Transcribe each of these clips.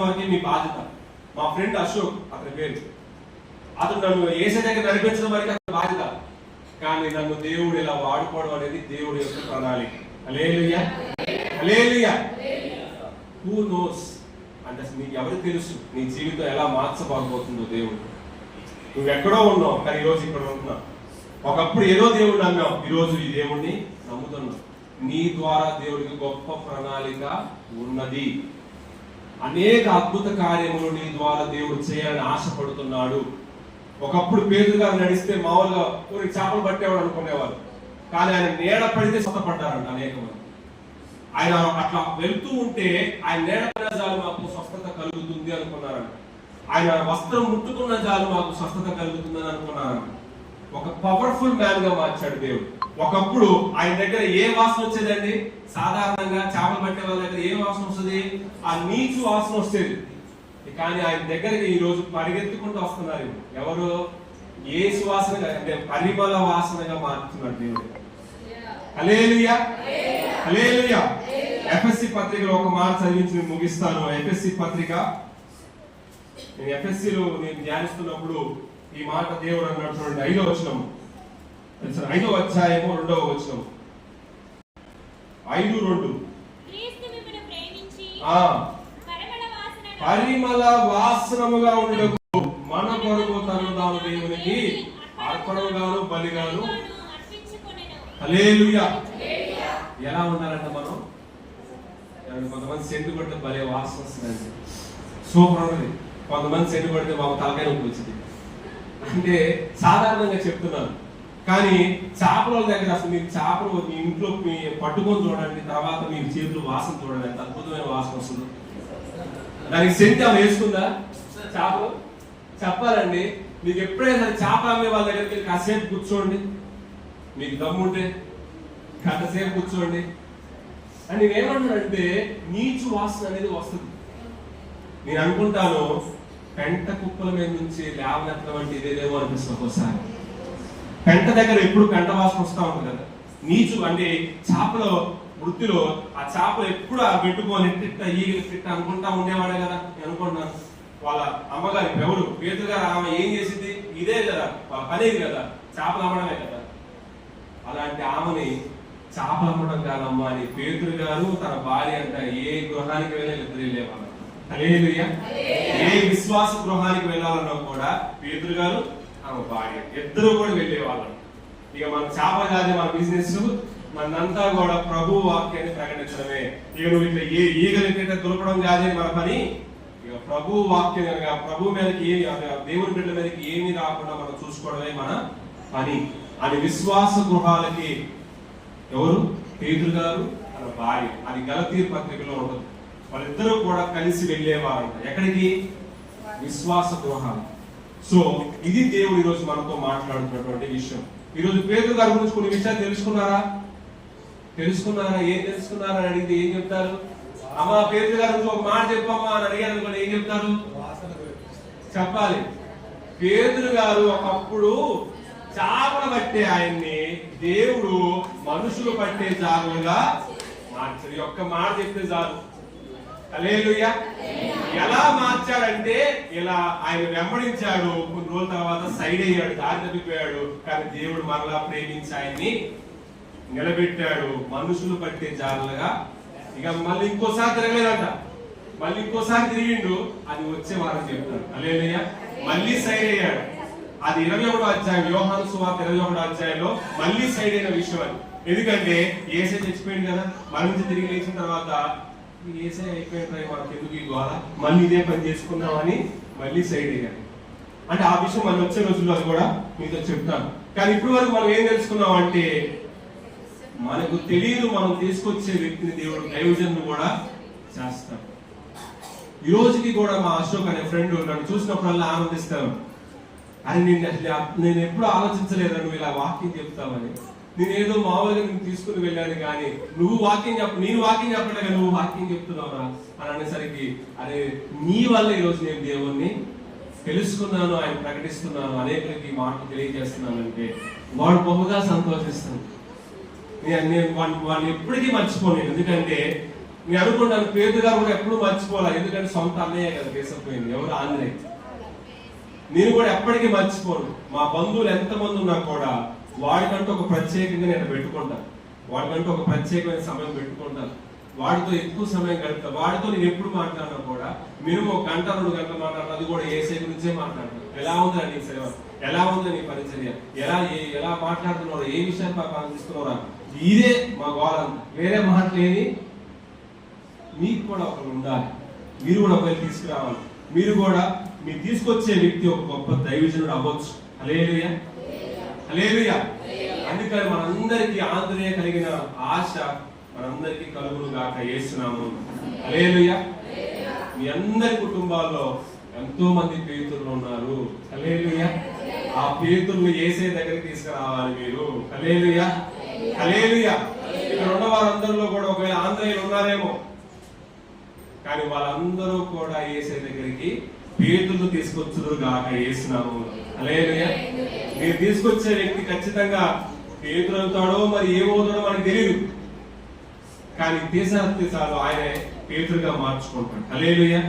వరకే మీ బాధ్యత. మా ఫ్రెండ్ అశోక్ అతని పేరు, అతను నన్ను యేసయ్య దగ్గర నడిపించడం వరకు అతని బాధ్యత. కానీ నన్ను దేవుడు ఇలా వాడుకోవడం అనేది దేవుడి యొక్క ప్రణాళిక. హల్లెలూయా, హల్లెలూయా. హూ నోస్ అంటే అసలు నీకు ఎవరికి తెలుసు నీ జీవితం ఎలా మార్చబోతుందో దేవుడు. నువ్వు ఎక్కడో ఉన్నావు కానీ ఈరోజు ఇక్కడ ఉంటున్నావు. ఒకప్పుడు ఏదో దేవుడు నమ్మావు, ఈరోజు ఈ దేవుడిని నమ్ముతున్నావు. నీ ద్వారా దేవుడికి గొప్ప ప్రణాళిక ఉన్నది. అనేక అద్భుత కార్యములు నీ ద్వారా దేవుడు చేయాలని ఆశపడుతున్నాడు. ఒకప్పుడు పేదలు గారు నడిస్తే మామూలుగా ఊరి చేపలు పట్టేవాడు అనుకునేవారు, కానీ ఆయన నీడ పడితే స్వస్థపడ్డారంట అనేక మంది. ఆయన అట్లా వెళ్తూ ఉంటే ఆయన నీడ పడిన చాలు మాకు స్వస్థత కలుగుతుంది అనుకున్నారంట. ఆయన వస్త్రం ముట్టుకున్న చాలు మాకు స్వస్థత కలుగుతుందని అనుకున్నారంట. ఒక పవర్ఫుల్ మ్యాన్ గా మార్చాడు దేవుడు. ఒకప్పుడు ఆయన దగ్గర ఏ వాసన వచ్చేదండి? సాధారణంగా చేపలు పట్టే వాళ్ళ దగ్గర ఏ వాసన వస్తుంది? ఆ నీచు వాసన వస్తుంది. కానీ ఆయన దగ్గరికి ఈ రోజు పరిగెత్తుకుంటూ వస్తున్నారు. ఎవరు? ఏ సువాసనగా అంటే పరిమళ వాసనగా మార్చున్నాడు దేవుడు. హల్లెలూయా, హల్లెలూయా. ఎఫ్ఎస్సి పత్రికలో ఒక మాట చదివించి ముగిస్తాను. ఎఫ్ఎస్సి పత్రిక, నేను ఎఫ్ఎస్సిలో నేను ధ్యానిస్తున్నప్పుడు ఈ మాట దేవుడు అన్నాడు చూడండి. 5వ వచనం, 5వ అధ్యాయము 2వ వచనం, 5:2. పరిమళ వాసనముగా ఉండకు మన కొరకు తను తాను దేవునికి అర్పణముగాను బలిగాను. హల్లెలూయా. ఎలా ఉండాలంట మనం? కొంతమంది సెంటు కొడితే భలే వాసన వస్తుందండి, సూపర్ ఉన్నది. కొంతమంది సెంటు కొడితే బాబు తలకాయ నొప్పి వచ్చింది. అంటే సాధారణంగా చెప్తున్నాను, కానీ చేపల దగ్గర అసలు మీరు చేపలు మీ ఇంట్లో పట్టుకొని చూడండి, తర్వాత మీరు చేతులు వాసన చూడండి, ఎంత అద్భుతమైన వాసన వస్తుందో. దానికి సెంట్ ఆమె వేసుకుందా చేపలు? చెప్పాలండి, మీకు ఎప్పుడైనా చేప అమ్మే వాళ్ళ దగ్గరికి కాసేపు కూర్చోండి, మీకు దమ్ముంటే గంటసేపు కూర్చోండి. అని నేనేమంటానంటే నీచు వాసన అనేది వస్తుంది. నేను అనుకుంటాను పెంట కుప్పల మీద నుంచి లేవనెత్తడం అంటే ఇదేదేమో అనిపిస్తుంది ఒకసారి. పెంట దగ్గర ఎప్పుడు పెంట వాసన వస్తూ ఉంటుంది కదా. నీచు అంటే చేపల వృత్తిలో ఆ చేపలు ఎప్పుడు ఆ పెట్టుకొని తిట్ట ఈగలు తిట్ట అనుకుంటా ఉండేవాడే కదా. నేను అనుకుంటున్నాను వాళ్ళ అమ్మగారి ఎవరు పేదలు గారు, ఆమె ఏం చేసింది? ఇదే కదా వాళ్ళ పనేది కదా, చేపలు అమ్మడమే కదా. అలాంటి ఆమెని చేపలు అమ్మడం కాదమ్మా అని పేదలు గారు తన భార్య అంట ఏ గృహానికి వెళ్ళి ఇద్దరు వెళ్ళేవాళ్ళు. హల్లెలూయా. ఏ విశ్వాస గృహానికి వెళ్ళాలన్నా కూడా పేదలు గారు ఆమె భార్య ఇద్దరు కూడా వెళ్ళేవాళ్ళం. ఇక మన చేప కాదే మన బిజినెస్, మనంతా కూడా ప్రభు వాక్యాన్ని ప్రకటించడమే. ఇక నువ్వు ఇట్లా ఏ ఈగలకైతే దులపడం కాదే మన పని. ఇక ప్రభు వాక్యం కనుక ప్రభు మీదకి ఏమి, దేవుని బిడ్డల మీదకి ఏమి రాకుండా మనం చూసుకోవడమే మన పని అని విశ్వాస గృహాలకి ఎవరు? పేతురు గారు తన భార్య. అది గలతీ పత్రికలో ఉండదు. వాళ్ళిద్దరూ కూడా కలిసి వెళ్ళేవారంట. ఎక్కడికి? విశ్వాస గృహాలు. సో ఇది దేవుడు ఈరోజు మనతో మాట్లాడుతున్నటువంటి విషయం. ఈరోజు పేతురు గారి గురించి కొన్ని విషయాలు తెలుసుకున్నారా? ఏం తెలుసుకున్నారా అని అడిగితే ఏం చెప్తారు? అమ్మా పేతురు గారి గురించి ఒక మాట చెప్పమ్మా అని అడిగారు అనుకోండి, ఏం చెప్తారు? చెప్పాలి. పేతురు గారు ఒకప్పుడు చేపలు పట్టే ఆయన్ని దేవుడు మనుషులు పట్టే జాగులుగా మార్చాడు. ఒక్క మాట చెప్తే చాలు. హల్లెలూయా. ఎలా మార్చాడంటే ఇలా ఆయన వెంబడించాడు, కొన్ని రోజుల తర్వాత సైడ్ అయ్యాడు, దారి తప్పిపోయాడు. కానీ దేవుడు మరలా ప్రేమించి ఆయన్ని నిలబెట్టాడు మనుషులు పట్టే జారులుగా. ఇక మళ్ళీ ఇంకోసారి తిరగలేదంట, మళ్ళీ ఇంకోసారి తిరిగిండు. అది వచ్చే వారం చెప్తాడు. హల్లెలూయా. మళ్ళీ సైడ్ అయ్యాడు. అది 21వ అధ్యాయం, యోహాను సువార్త 21వ అధ్యాయంలో మళ్ళీ సైడ్ అయిన విషయం అది. ఎందుకంటే యేసయ్య చచ్చిపోయింది కదా, మరణించి తిరిగి లేచిన తర్వాత యేసయ్య అయిపోయిన మనకి ఎందుకు ఈ గోల, మళ్ళీ ఇదే పని చేసుకుందామని మళ్ళీ సైడ్ అయ్యాడు. అంటే ఆ విషయం మళ్ళీ వచ్చే రోజుల్లో అది కూడా మీతో చెప్తాను. కానీ ఇప్పటి వరకు మనం ఏం తెలుసుకున్నాం అంటే, మనకు తెలియదు మనం తీసుకొచ్చే వ్యక్తిని దేవుడు దైవజనుడు కూడా చేస్తాడు. ఈ రోజుకి కూడా మా అశోక్ అనే ఫ్రెండ్ నన్ను చూసినప్పుడల్లా ఆనందిస్తాను. అని నేను ఎప్పుడు ఆలోచించలేదు నువ్వు ఇలా వాకింగ్ చెప్తావని. నేనేదో మామూలుగా నేను తీసుకుని వెళ్ళాను, కానీ నువ్వు వాకింగ్ నేను వాకింగ్ చెప్పలేక నువ్వు వాకింగ్ చెప్తున్నావురా అని అనేసరికి, అరే నీ వల్ల ఈరోజు నేను దేవుణ్ణి తెలుసుకున్నాను, ఆయన ప్రకటిస్తున్నాను, అనేకులకి ఈ మాటలు తెలియజేస్తున్నానంటే వాడు బహుగా సంతోషిస్తాను. నేను వాడిని ఎప్పటికీ మర్చిపోలేను. ఎందుకంటే నేను అనుకుంటాను పేదరు గారు కూడా ఎప్పుడూ మర్చిపోలే, ఎందుకంటే సొంత అన్నయ్య కదా తీసుకుపోయింది, ఎవరు ఆంజనేయ. నేను కూడా ఎప్పటికీ మర్చిపోను. మా బంధువులు ఎంతమంది ఉన్నా కూడా వాడికంటూ ఒక ప్రత్యేకంగా నేను పెట్టుకుంటాను, వాడికంటూ ఒక ప్రత్యేకమైన సమయం పెట్టుకుంటాను, వాడితో ఎక్కువ సమయం గడుపుతాను. వాడితో నేను ఎప్పుడు మాట్లాడినా కూడా మినిమం 1 గంట 2 గంటలు మాట్లాడతాను, అది కూడా యేసయ్య గురించే మాట్లాడతాను. ఎలా ఉందా నీ సేవ, ఎలా ఉందా నీ పరిచర్య, ఎలా మాట్లాడుతున్నారా, ఏ విషయాన్ని పాటిస్తున్నారా, ఇదే మా గోలంతా. వేరే మాటలేని మీకు కూడా ఒకరు ఉండాలి, మీరు కూడా ఒకరు తీసుకురావాలి. మీరు కూడా మీరు తీసుకొచ్చే వ్యక్తి ఒక గొప్ప దైవజనుడు అవ్వచ్చు. హల్లెలూయా, హల్లెలూయా. అందుకని మనందరికీ ఆందోళన కలిగిన ఆశ మనందరికీ కలుగును గాక యేసు నామమున. హల్లెలూయా. మీ అందరి కుటుంబాల్లో ఎంతో మంది పేతురులు ఉన్నారు. హల్లెలూయా. ఆ పేతురులు యేసయ్య దగ్గరికి తీసుకురావాలి మీరు. హల్లెలూయా, హల్లెలూయా. ఇక్కడ ఉన్న వారందరిలో కూడా ఒకవేళ ఆంధ్రయ్యలు ఉన్నారేమో, కానీ వాళ్ళందరూ కూడా యేసయ్య దగ్గరికి పేతురులు తీసుకొచ్చుదురు గాక యేసు నామమున. హల్లెలూయా. మీరు తీసుకొచ్చే వ్యక్తి ఖచ్చితంగా పేతురు అవుతాడో మరి ఏమవుతాడో మనకు తెలియదు, కానీ తీసేస్తే చాలు ఆయన పేతురుగా మార్చుకుంటాడు. హల్లెలూయా.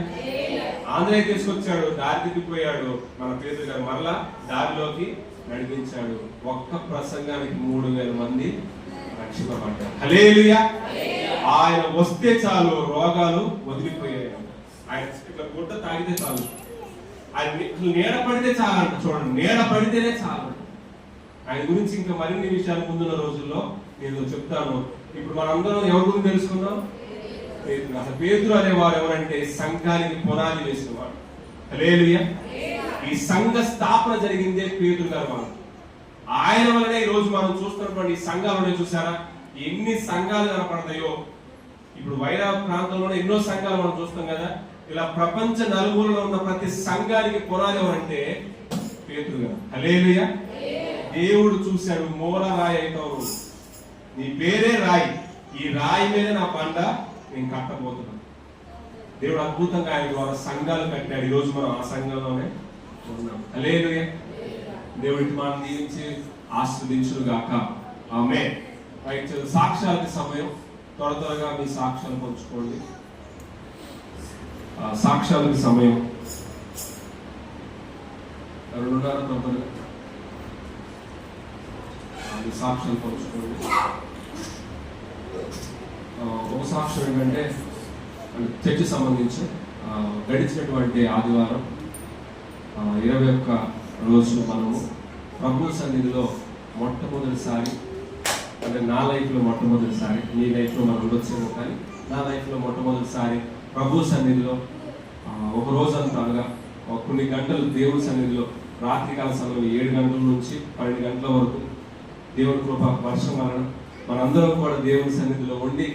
ఆంధ్రయ్య తీసుకొచ్చాడు, దారి తిప్పిపోయాడు, మన పేతురు గారు మరలా దారిలోకి నడిపించాడు. ఒక్క ప్రసంగానికి 3000 మంది రక్షింపబడ్డారు. హల్లెలూయా. ఆయన వస్తే చాలు రోగాలు వదిలిపోయాయి. ఆయన ఇట్లా గుడ్డ తాగితే చాలు, ఆయన నీడ పడితే చాలంట. చూడండి, నీడ పడితేనే చాలు. ఆయన గురించి ఇంకా మరిన్ని విషయాలు ముందున్న రోజుల్లో నేను చెప్తాను. ఇప్పుడు మనందరం ఎవరి గురించి తెలుసుకుందాం. పేతురు. అసలు పేతురు అనేవారు ఎవరంటే సంఘానికి పునాది వేసినవాడు. హల్లెలూయా. ఈ సంఘ స్థాపన జరిగిందే పేతురు గారు. మనం ఆయన వల్లనే ఈ రోజు మనం చూస్తున్నటువంటి సంఘాలు చూసారా, ఎన్ని సంఘాలు కనపడతాయో. ఇప్పుడు వైరా ప్రాంతంలో ఎన్నో సంఘాలు మనం చూస్తాం కదా. ఇలా ప్రపంచ నలుమూలలో ఉన్న ప్రతి సంఘానికి పునాది ఎవరంటే పేతురు గారు. హల్లెలూయా. దేవుడు చూశాడు, మూల రాయి అవుతావు, నీ పేరే రాయి, ఈ రాయి మీద నా బండ నేను కట్టబోతున్నాను. దేవుడు అద్భుతంగా ఆయన ద్వారా సంఘాలు కట్టాడు. ఈ రోజు మనం ఆ సంఘంలోనే ఉన్నాం. హల్లెలూయా. దేవుడికి మనం దీవించి ఆశీర్వదించును గాక. ఆమేన్. రైట్, సాక్ష్యాలకి సమయం. త్వరగా మీ సాక్ష్యాలు పంచుకోండి. సాక్ష్యాలకి సమయం. ఎవరున్నారో త్వరగా మీ సాక్ష్యాలు పంచుకోండి. ఒక సాక్ష్యం ఏంటంటే చర్చి సంబంధించి గడిచినటువంటి ఆదివారం 21 రోజు మనము ప్రభు సన్నిధిలో మొట్టమొదటిసారి, అంటే నా లైఫ్లో మొట్టమొదటిసారి, నీ లైఫ్లో మనం ఉండొచ్చేమో కానీ నా లైఫ్లో మొట్టమొదటిసారి ప్రభు సన్నిధిలో ఒక రోజంతా అనగా కొన్ని గంటలు దేవుడి సన్నిధిలో రాత్రికాల సమయం 7 గంటల నుంచి 12 గంటల వరకు దేవుడి కృప వర్షం వలన మనందరం కూడా దేవుడి సన్నిధిలో ఉండి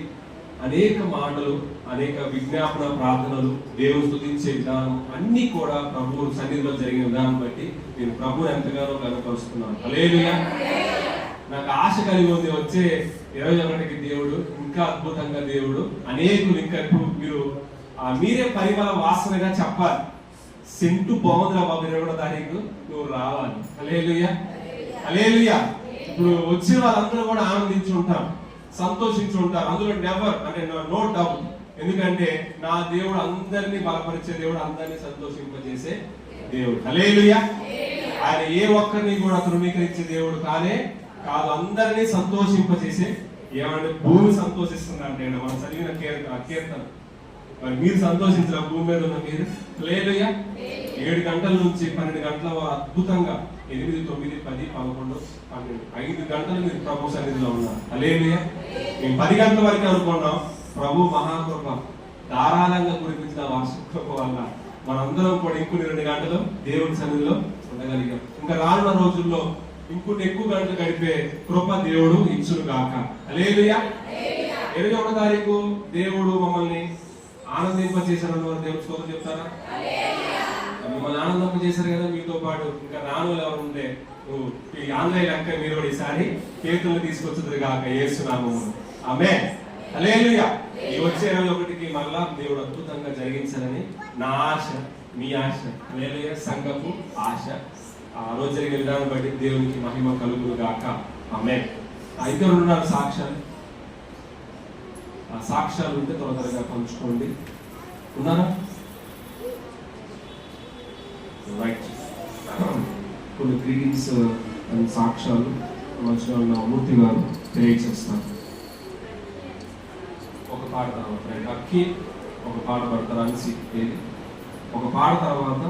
అనేక మాటలు, అనేక విజ్ఞాపన ప్రార్థనలు, దేవుని స్తుతించే విధానం అన్ని కూడా ప్రభు సన్నిధిలో జరిగిన విధానం బట్టి నేను ప్రభువుని ఎంతగానో కనపరుస్తున్నాను. హల్లెలూయా. నాకు ఆశ కలిగి ఉంది, వచ్చే 21కి దేవుడు ఇంకా అద్భుతంగా దేవుడు అనేకులు ఇంకా మీరు మీరే పరిమళ వాసనగా చెప్పాలి. సెంటు బాగుందిరా బాబు 21వ తారీఖు నువ్వు రావాలి. హల్లెలూయా, హల్లెలూయా. ఇప్పుడు వచ్చే వాళ్ళందరూ కూడా ఆనందించి ఉంటారు, సంతోషించి ఉంటారు. అందులో నెవర్ అంటే నో డౌట్. ఎందుకంటే నా దేవుడు అందరినీ బలపరిచే దేవుడు, అందరినీ సంతోషింపజేసే దేవుడు. హల్లెలూయా. ఆయన ఏ ఒక్కరిని కూడా తృణీకరించే దేవుడు కాదు. అందరినీ సంతోషింపజేసే, ఏమంటే భూమి సంతోషిస్తుందంటే మనం చదివిన కీర్తన. మరి మీరు సంతోషించిన భూమి మీద ఉన్న మీరు. హల్లెలూయా. 7 గంటల నుంచి 12 గంటల వారు అద్భుతంగా 8, 9, 10, 11, 12, 5 గంటలు మీరు ప్రభు సన్నిధిలో ఉన్నారు. హల్లెలూయా. మేము 10 గంటల వరకు అనుకున్నాం. ప్రభు మహాకృప ధారాళంగా కురిపించిన వార్షిక వల్ల మనందరం కూడా ఇంకొన్ని 2 గంటలు దేవుడి సన్నిధిలో ఉండగలిగాం. ఇంకా రానున్న రోజుల్లో ఇంకొన్ని ఎక్కువ గంటలు గడిపే కృప దేవుడు ఇచ్చును గాక. హల్లెలూయా. 21వ తారీఖు దేవుడు మమ్మల్ని ఆనందింపజేశారన్న వారు దేవుడు స్తోత్రం చెప్తారా? మిమ్మల్ని ఆనందింపజేశారు కదా, మీతో పాటు ఇంకా రాను ఎవరు ఉంటే ఈ ఆన్లైన్ లెక్క మీరు కూడా ఈసారి పేతులను తీసుకొచ్చుదురు గాక యేసు నామమున. ఆమేన్. హల్లెలూయా. ఈ వచ్చే 21కి మళ్ళా దేవుడు అద్భుతంగా జరిగించాలని నా ఆశ, మీ ఆశ. హల్లెలూయా. సంఘపు ఆశ. ఆ రోజు జరిగే విధానం బట్టి దేవునికి మహిమ కలుగును గాక. ఆమేన్. 5 ఉన్నారు సాక్ష్యాలు. ఆ సాక్ష్యాలు ఉంటే త్వరగా పంచుకోండి. ఉన్నారా? రైట్. కొన్ని గ్రీటింగ్స్ అండ్ సాక్ష్యాలు మధ్యలో ఉన్న మూర్తి గారు తెలియజేస్తారు. ఒక పాట తర్వాత అక్కి ఒక పాట పడతారు అనిసి ఒక పాట తర్వాత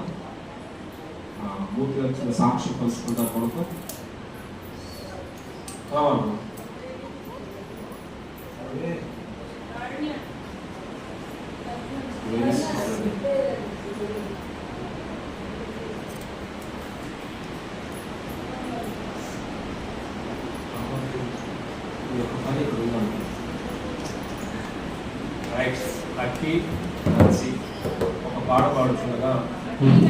మూర్తి గారు చిన్న సాక్ష్యం పంచుకుంటారు. కొడుకు రావాలి. రైట్. అక్కి కలిసి ఒక పాట పాడుతుండగా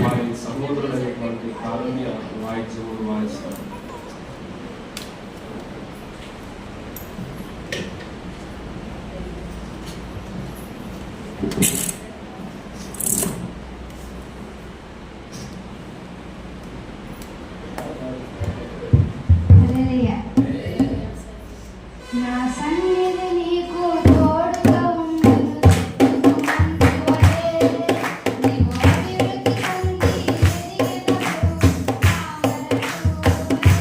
వారి సహోదరుడైనటువంటి కారుణ్య వాయిద్యములు వాయిస్తారు. నా సన్నిధి నీకు తోడుగా ఉండును, మంచువలే నీవు అభివృద్ధి పొంది ఎదిగినప్పుడు నా మనసు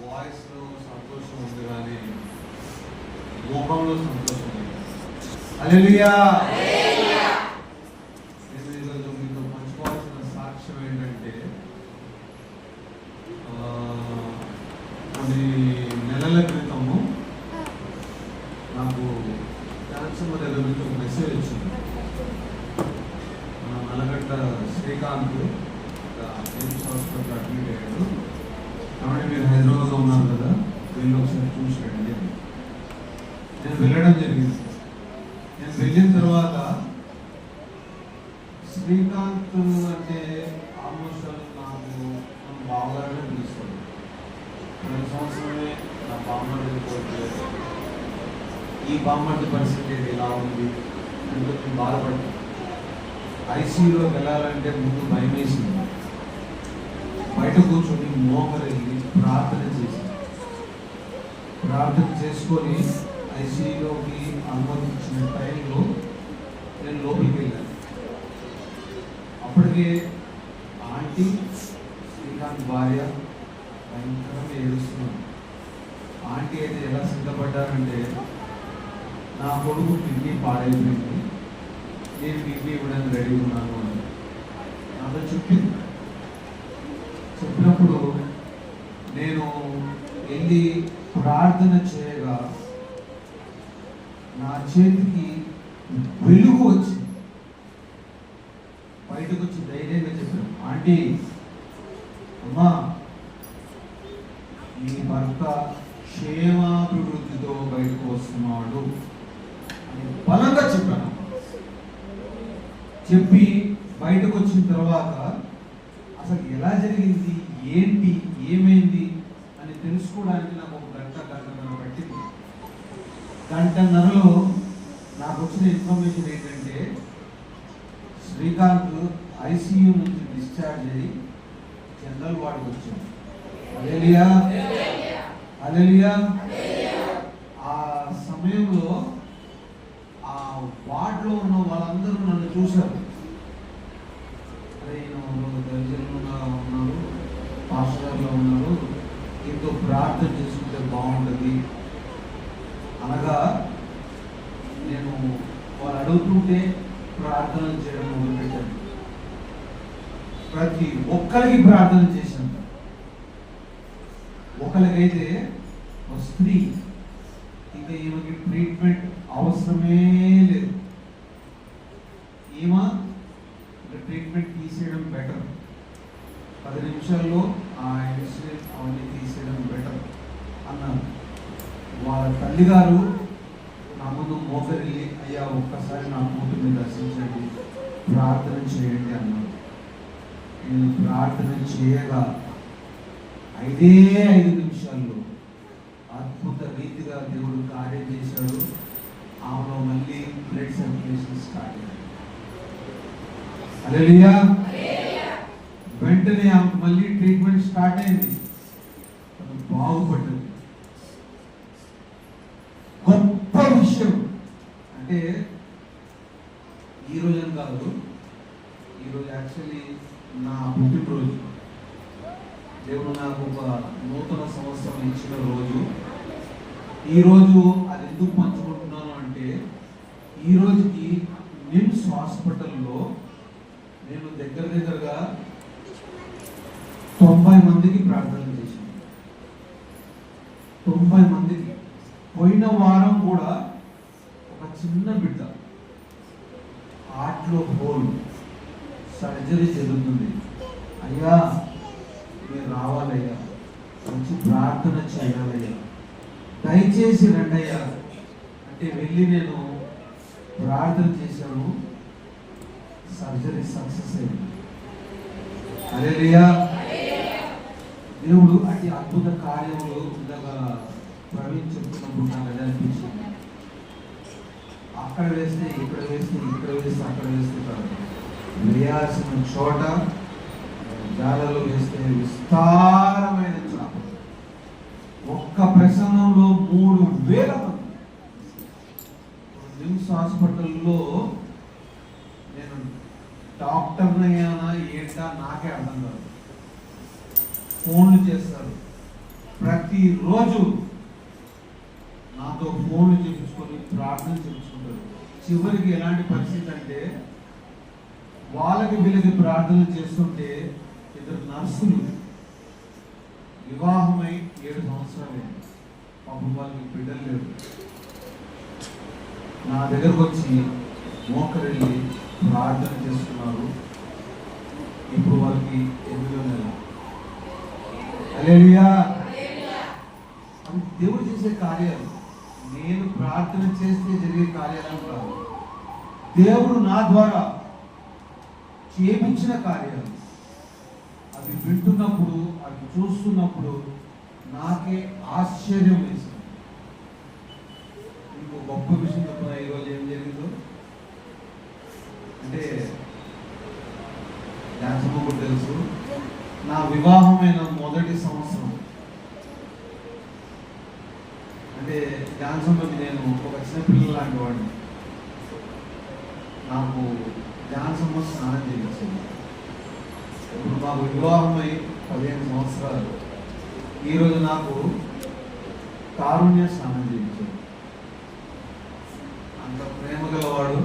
వాయిస్లో సంతోషం ఉంది కానీ ముఖంలో సంతోషం లేదు. హల్లెలూయా. నేను ఈరోజు మీతో పంచుకోవాల్సిన సాక్ష్యం ఏంటంటే కొన్ని నెలల క్రితము నాకు కనెక్షన్ దగ్గర నుంచి ఒక మెసేజ్ వచ్చింది. మన Nallagadda Srikanth AIIMS hospital admit అయ్యాడు. కాబట్టి మీరు హైదరాబాద్లో ఉన్నారు కదా, వెళ్ళి ఒకసారి చూసాడండి. నేను వెళ్ళడం జరిగింది. నేను వెళ్ళిన తర్వాత శ్రీకాంత్ అంటే ఆల్మోస్ట్ నాకు మన బావగానే పిలుస్తాడు. ప్రతి సంవత్సరమే నా బామ్మడి పోతే ఈ బామ్మడి పరిస్థితి ఎలా ఉంది అని నేను బాధపడ్డాను. ఐసీయూలోకి వెళ్ళాలంటే ముందు భయం వేసింది. బయట కూర్చొని మోకరెళ్ళి ప్రార్థన చేశాను. ప్రార్థన చేసుకొని ఐసీయూలోకి అనుమతించిన టైంలో నేను లోపలికి వెళ్ళాను. అప్పటికే ఆంటీ శ్రీకాంత్ భార్య భయంకరంగా ఏడుస్తున్నాను. ఆంటీ అయితే ఎలా సిద్ధపడ్డారంటే, నా కొడుకు కిడ్నీ పాడైపోయింది, నేను కిడ్నీ ఇవ్వడానికి రెడీ ఉన్నాను అని నాతో చెప్పింది. చెప్పినప్పుడు నేను వెళ్ళి ప్రార్థన చేయగా నా చేతికి వెలుగు వచ్చింది. బయటకు వచ్చి ధైర్యంగా చెప్పాను, ఆంటీ అమ్మా మీ భర్త క్షేమాభివృద్ధితో బయటకు వస్తున్నాడు అని బలంగా చెప్పాను. చెప్పి బయటకు వచ్చిన తర్వాత అసలు ఎలా జరిగింది, ఏంటి, ఏమైంది అని తెలుసుకోవడానికి నాకు ఒక గంటన్నర పట్టింది. గంటన్నరలో నాకు వచ్చిన ఇన్ఫర్మేషన్ ఏంటంటే, శ్రీకాంత్ ఐసీయూ నుంచి డిశ్చార్జ్ అయ్యి జనరల్ వార్డుకి వచ్చాడు. హల్లెలూయా, హల్లెలూయా. ఆ సమయంలో ఆ వార్డులో ఉన్న వాళ్ళందరూ నన్ను చూశారు. దర్శనంగా ఉన్నారు, పాస్టర్లో ఉన్నారు, ఇంతో ప్రార్థన చేసుకుంటే బాగుంటుంది అనగా నేను వాళ్ళు అడుగుతుంటే ప్రార్థన చేయడం మొదలుపెట్టాను. ప్రతి ఒక్కరికి ప్రార్థన చేశాను. ఒకరికైతే ఒక స్త్రీ, ఇంకా ఈమెకి ట్రీట్మెంట్ అవసరమే లేదు, ఈమె ట్రీట్మెంట్ తీసేయడం బెటర్, 10 నిమిషాల్లో ఆ ఇన్సులిన్ అవన్నీ తీసేయడం బెటర్ అన్నారు. వాళ్ళ తల్లిగారు నా ముందు మోకరిల్లి, అయ్యా ఒక్కసారి నా కూతుర్ని దర్శించండి, ప్రార్థన చేయండి అన్నారు. నేను ప్రార్థన చేయగా 5 నిమిషాల్లో అద్భుత రీతిగా దేవుడు కార్యం చేశాడు. ఆమెలో మళ్ళీ బ్లడ్ సర్క్యులేషన్ స్టార్ట్ అయింది. హల్లెలూయా. వెంటనే ఆమెకు మళ్ళీ ట్రీట్మెంట్ స్టార్ట్ అయింది. బాగుపడ్డది. గొప్ప విషయం అంటే ఈ రోజు అని కాదు, ఈరోజు యాక్చువల్లీ నా పుట్టినరోజు. దేవుడు నాకు ఒక నూతన సంవత్సరం ఇచ్చిన రోజు. ఈరోజు అది ఎందుకు పంచుకుంటున్నాను అంటే, ఈ రోజుకి నిమ్స్ హాస్పిటల్లో నేను దగ్గరగా 90 మందికి ప్రార్థన చేశాను. 90 మందికి. పోయిన వారం కూడా ఒక చిన్న బిడ్డ హార్ట్లో హోల్, సర్జరీ జరుగుతుంది, అయ్యా మీరు రావాలయ్యా, వచ్చి ప్రార్థన చేయాలయ్యా, దయచేసి రండయ్యా అంటే వెళ్ళి నేను ప్రార్థన చేశాను. సర్జరీ సక్సెస్ అయింది. హల్లెలూయా. దేవుడు అతి అద్భుత కార్యములు ఇందాక ప్రవీణ్ చెప్తున్నప్పుడు నాకు అది అనిపించింది. అక్కడ వేస్తే ఇక్కడ వేస్తే, ఇక్కడ వేస్తే అక్కడ వేస్తే కాదు, వేయాల్సిన చోట జాలలో వేస్తే విస్తారమైన చాప. ఒక్క ప్రసంగంలో 3,000 మంది. నిమ్స్ హాస్పిటల్లో నేను డాక్టర్ అయ్యానా ఏంటా నాకే అర్థం కాదు. ఫోన్లు చేస్తారు, ప్రతి ప్రతిరోజు నాతో ఫోన్లు చేయించుకొని ప్రార్థన చేయించుకుంటారు. చివరికి ఎలాంటి పరిస్థితి అంటే వాళ్ళకి వీళ్ళకి ప్రార్థన చేస్తుంటే ఇద్దరు నర్సులు వివాహమై 7 సంవత్సరాలు పాపం వాళ్ళకి బిడ్డలు లేరు. నా దగ్గరకు వచ్చి మోకరెళ్ళి ప్రార్థన చేస్తున్నారు. ఇప్పుడు వాళ్ళకి 8వ నెల. హల్లెలూయా. అది దేవుడు చేసే కార్యాలు. నేను ప్రార్థన చేస్తే జరిగే కార్యాలు కాదు, దేవుడు నా ద్వారా చేయించిన కార్యాలు. అవి వింటున్నప్పుడు, అవి చూస్తున్నప్పుడు నాకే ఆశ్చర్యం వేసింది. ఇంకో గొప్ప విషయం చెప్తున్నా. ఈరోజు ఏం జరిగిందో అంటే డాన్సమ్మ కూడా తెలుసు. నా వివాహమైన మొదటి సంవత్సరం అంటే డాన్సమ్మకి నేను ఒక చిన్నపిల్లల లాంటి వాడిని. నాకు డాన్సమ్మ స్నానం చేయించింది. ఇప్పుడు మాకు వివాహమై 15 సంవత్సరాలు. ఈరోజు నాకు కారుణ్య స్నానం చేయించాడు. అంత ప్రేమ గలవాడు,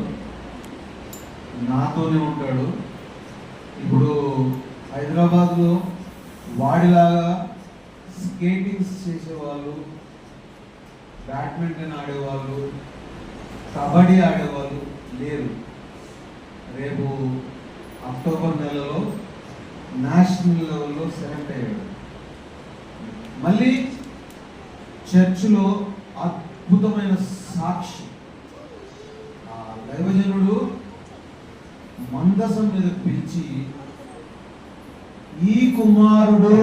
నాతోనే ఉంటాడు. ఇప్పుడు హైదరాబాద్లో వాడిలాగా స్కేటింగ్స్ చేసేవాళ్ళు, బ్యాడ్మింటన్ ఆడేవాళ్ళు, కబడ్డీ ఆడేవాళ్ళు లేరు. రేపు అక్టోబర్ నెలలో నేషనల్ లెవెల్లో సెలెక్ట్ అయ్యాడు. మళ్ళీ చర్చిలో అద్భుతమైన సాక్షి. ఆ దైవజనుడు మందసం మీద పిలిచి, ఈ కుమారుడు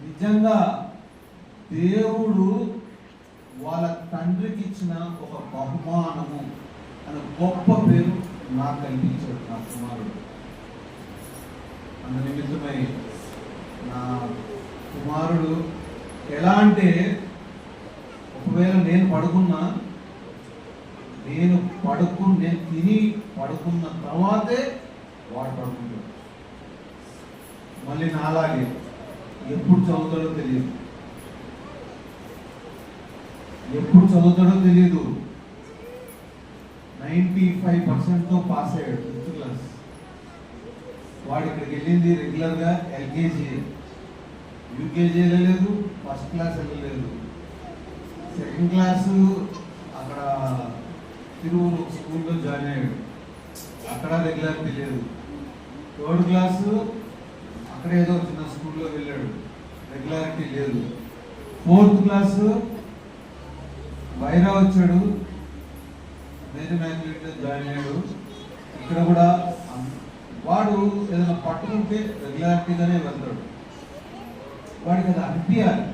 నిజంగా దేవుడు వాళ్ళ తండ్రికి ఇచ్చిన ఒక బహుమానము అనే గొప్ప పేరు నాకు కల్పించాడు నా కుమారుడు. అందు నిమిత్తమై నా కుమారుడు ఎలా అంటే, ఒకవేళ నేను తిని పడుకున్న తర్వాతే వాడు పడుకుంటాడు. మళ్ళీ నాలాగే ఎప్పుడు చదువుతాడో తెలియదు. 95%తో పాస్ అయ్యాడు 5th క్లాస్. వాడు ఇక్కడికి వెళ్ళింది రెగ్యులర్గా ఎల్కేజీ, యూకేజీ వెళ్ళలేదు, 1st క్లాస్ వెళ్ళలేదు. 2nd క్లాసు అక్కడ తిరువురు స్కూల్లో జాయిన్ అయ్యాడు, అక్కడ రెగ్యులారిటీ లేదు. 3rd క్లాసు అక్కడ ఏదో చిన్న స్కూల్లో వెళ్ళాడు, రెగ్యులారిటీ లేదు. 4th క్లాసు వైరా వచ్చాడు, మేరీ మ్యాక్యులేట్లో జాయిన్ అయ్యాడు. ఇక్కడ కూడా వాడు ఏదైనా పట్టుకుంటే రెగ్యులారిటీగానే వెళ్తాడు. వాడికి అది అనిపించాలి.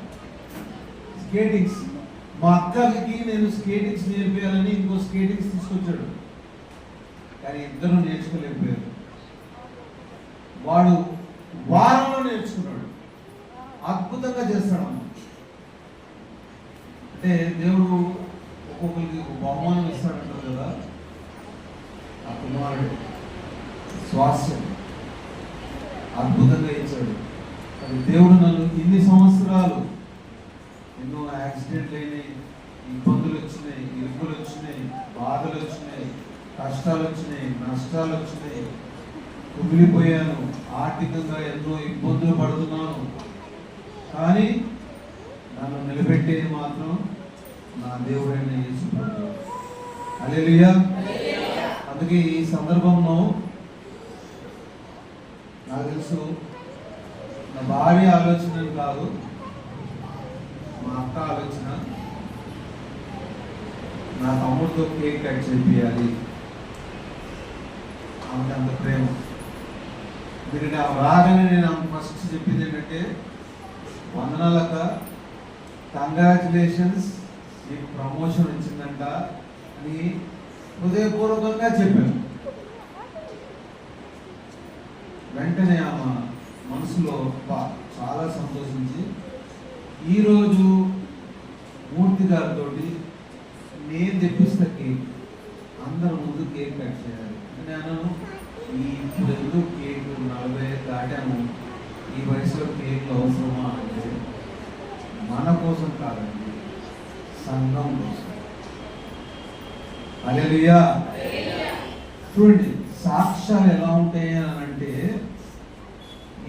స్కేటింగ్స్, మా అక్కకి నేను స్కేటింగ్స్ నేర్పించాలని ఇంకో స్కేటింగ్స్ తీసుకొచ్చాడు, కానీ ఇద్దరు నేర్చుకోలేకపోయారు. వాడు వారంలో నేర్చుకున్నాడు. అద్భుతంగా చేస్తాడు. అంటే దేవుడు ఒక్కొక్కరికి ఒక బహుమానం ఇస్తాడంటారు కదా, ఆ కుమారుడు స్వాస్థ్యం అద్భుతంగా ఇచ్చాడు. అది దేవుడు నన్ను ఇన్ని సంవత్సరాలు ఎన్నో యాక్సిడెంట్లు అయినాయి, ఇబ్బందులు వచ్చినాయి, ఇరుకులు వచ్చినాయి, బాధలు వచ్చినాయి, కష్టాలు వచ్చినాయి, నష్టాలు వచ్చినాయి, కుమిలిపోయాను, ఆర్థికంగా ఎన్నో ఇబ్బందులు పడుతున్నాను. కానీ నన్ను నిలబెట్టేది మాత్రం నా దేవుడైన యేసు ప్రభువు. హల్లెలూయా. అందుకే ఈ సందర్భంలో నాకు తెలుసు, నా భార్య ఆలోచన కాదు, మా అక్క ఆలోచన, నా తమ్ముడితో కేక్ కట్ చేయాలి. ఆమెకి అంత ప్రేమ. ఎందుకంటే ఆమె రాగానే నేను ఆమె ఫస్ట్ చెప్పింది ఏంటంటే, వందనాలక్క, కంగ్రాచులేషన్స్, నీకు ప్రమోషన్ వచ్చిందంట అని హృదయపూర్వకంగా చెప్పాను. వెంటనే ఆమె మనసులో చాలా సంతోషించి ఈరోజు మూర్తి గారితో నేను తెప్పిస్తా కేక్, అందరి ముందు కేక్ కట్ చేయాలి. నేను ఇప్పుడు ఎందుకు కేక్ 40 దాటాము, ఈ వయసులో కేక్ అవసరమా అంటే కాదండి, సంఘం కోసం. హల్లెలూయా. చూడండి, సాక్ష్యాలు ఎలా ఉంటాయి అని అంటే,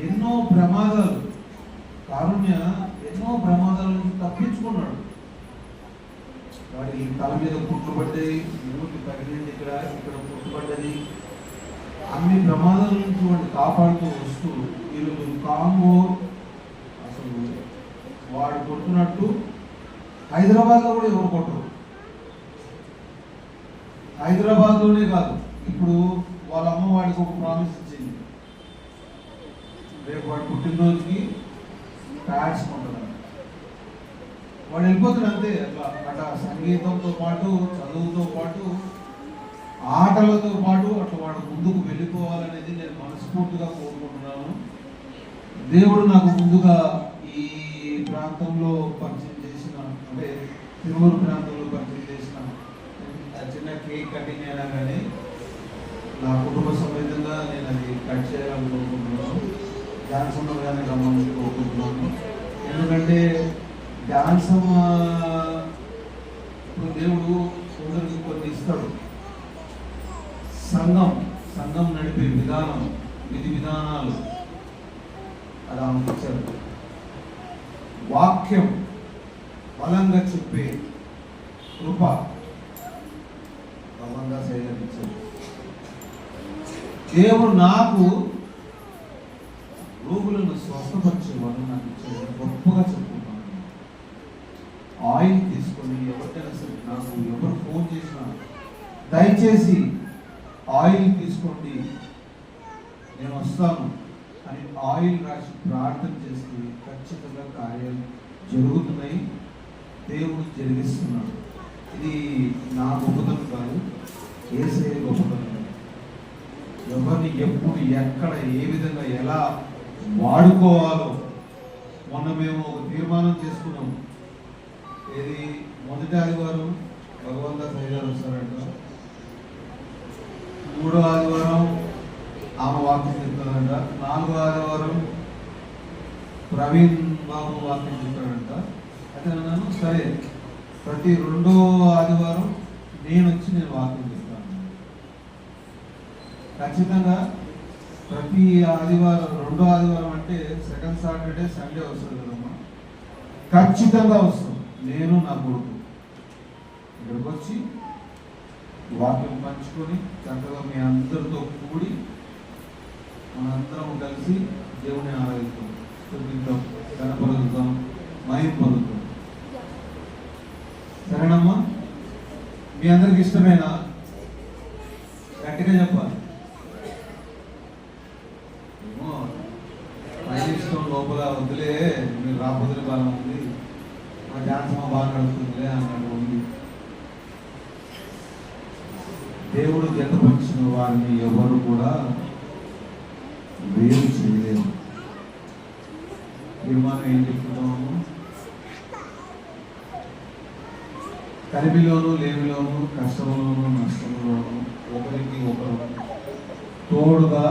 ఎన్నో ప్రమాదాలు, కారుణ్య ఎన్నో ప్రమాదాల నుంచి తప్పించుకున్నాడు. వాడి తల మీద కుట్టుబడ్డాయి, మూతి పగిలింది, ఇక్కడ కుట్టుబడ్డది, అన్ని ప్రమాదాల నుంచి వాడిని కాపాడుతూ వస్తూ వీళ్ళు కాంగో, అసలు వాడు కొట్టున్నట్టు హైదరాబాద్లో కూడా ఎవరు కొట్టరు. హైదరాబాద్లోనే కాదు, ఇప్పుడు వాళ్ళ అమ్మ వాడికి ఒక ప్రామిస్ ఇచ్చింది, రేపు వాడు పుట్టినరోజుకి ప్యాడ్స్ కొంటున్నాడు. వాడు వెళ్ళిపోతాడు అంతే. అట్లా సంగీతంతో పాటు, చదువుతో పాటు, ఆటలతో పాటు అట్లా వాడు ముందుకు వెళ్ళిపోవాలనేది నేను మనస్ఫూర్తిగా కోరుకుంటున్నాను. దేవుడు నాకు ముందుగా ఈ ప్రాంతంలో పరిచయం చేసిన, అంటే తిరువురు ప్రాంతంలో పరిచయం చేసిన చిన్న కేక్ కటింగ్ అయినా కానీ నా కుటుంబ సమేతంగా నేను అది కట్ చేయాలని కోరుకుంటున్నాను. డాన్స్ ఉండగానే గమనించి కోరుకుంటున్నాను. ఎందుకంటే డాన్స్ ఇప్పుడు దేవుడు కొందరికి కొన్ని ఇస్తాడు. సంఘం నడిపే విధానం, విధి విధానాలు అది ఆమెకిచ్చారు. వాక్యం బలంగా చెప్పే కృప బలంగా సేకరించారు. దేవుడు నాకు రోగులను స్వస్థపరిచేవాడు నాకు ఇచ్చాడు. గొప్పగా చెప్పుకున్నాను. ఆయిల్ తీసుకొని ఎవరికైనా సరే, నాకు ఎవరు ఫోన్ చేసినా దయచేసి ఆయిల్ తీసుకోండి, నేను వస్తాను అని ఆయిల్ రాసి ప్రార్థన చేస్తే ఖచ్చితంగా కార్యాలు జరుగుతున్నాయి. దేవుడు జరిగిస్తున్నాడు. ఇది నా గొప్పతనం కాదు, యేసయ్య గొప్పతనం. ఎవరిని ఎప్పుడు ఎక్కడ ఏ విధంగా ఎలా వాడుకోవాలో మొన్న మేము ఒక తీర్మానం చేసుకున్నాం. ఇది మొదటి ఆదివారం భగవంత సైదారు వస్తారంట, 3వ ఆదివారం ఆమె వాక్యం చెప్తారంట, 4వ ఆదివారం ప్రవీణ్ బాబు వాక్యం చెప్తాడంట. అయితే అన్నాను, సరే ప్రతి 2వ ఆదివారం నేను వాక్యం చెప్తాను. ఖచ్చితంగా ప్రతి ఆదివారం, 2వ ఆదివారం అంటే సెకండ్ సాటర్డే సండే వస్తుంది కదమ్మా, ఖచ్చితంగా వస్తాం. నేను నా కొడుకు ఇక్కడికి వచ్చి వాక్యం పంచుకొని చక్కగా మీ అందరితో కూడి మనందరం కలిసి దేవుని ఆరాధిస్తాం, స్తుతిద్దాం, కనపరుద్దాం, మహిమ పొందుతాం. సరేనమ్మా? మీ అందరికి ఇష్టమేనా? గట్టిగా చెప్పాలి. ఏమో ఇష్టం లోపల వద్దులే, మీరు రాకపోతే బాగా ఉంది, మా డాన్స్ మా బాగా నడుస్తుందిలే అన్నట్టు ఉంది. దేవుడు జతపరిచిన వారిని ఎవరు కూడా వేరు చేయలేరు. తీర్మానం ఏం చెప్తున్నాము? కలిమిలోను లేమిలోను, కష్టంలోను నష్టంలోను ఒకరికి ఒకరు తోడుగా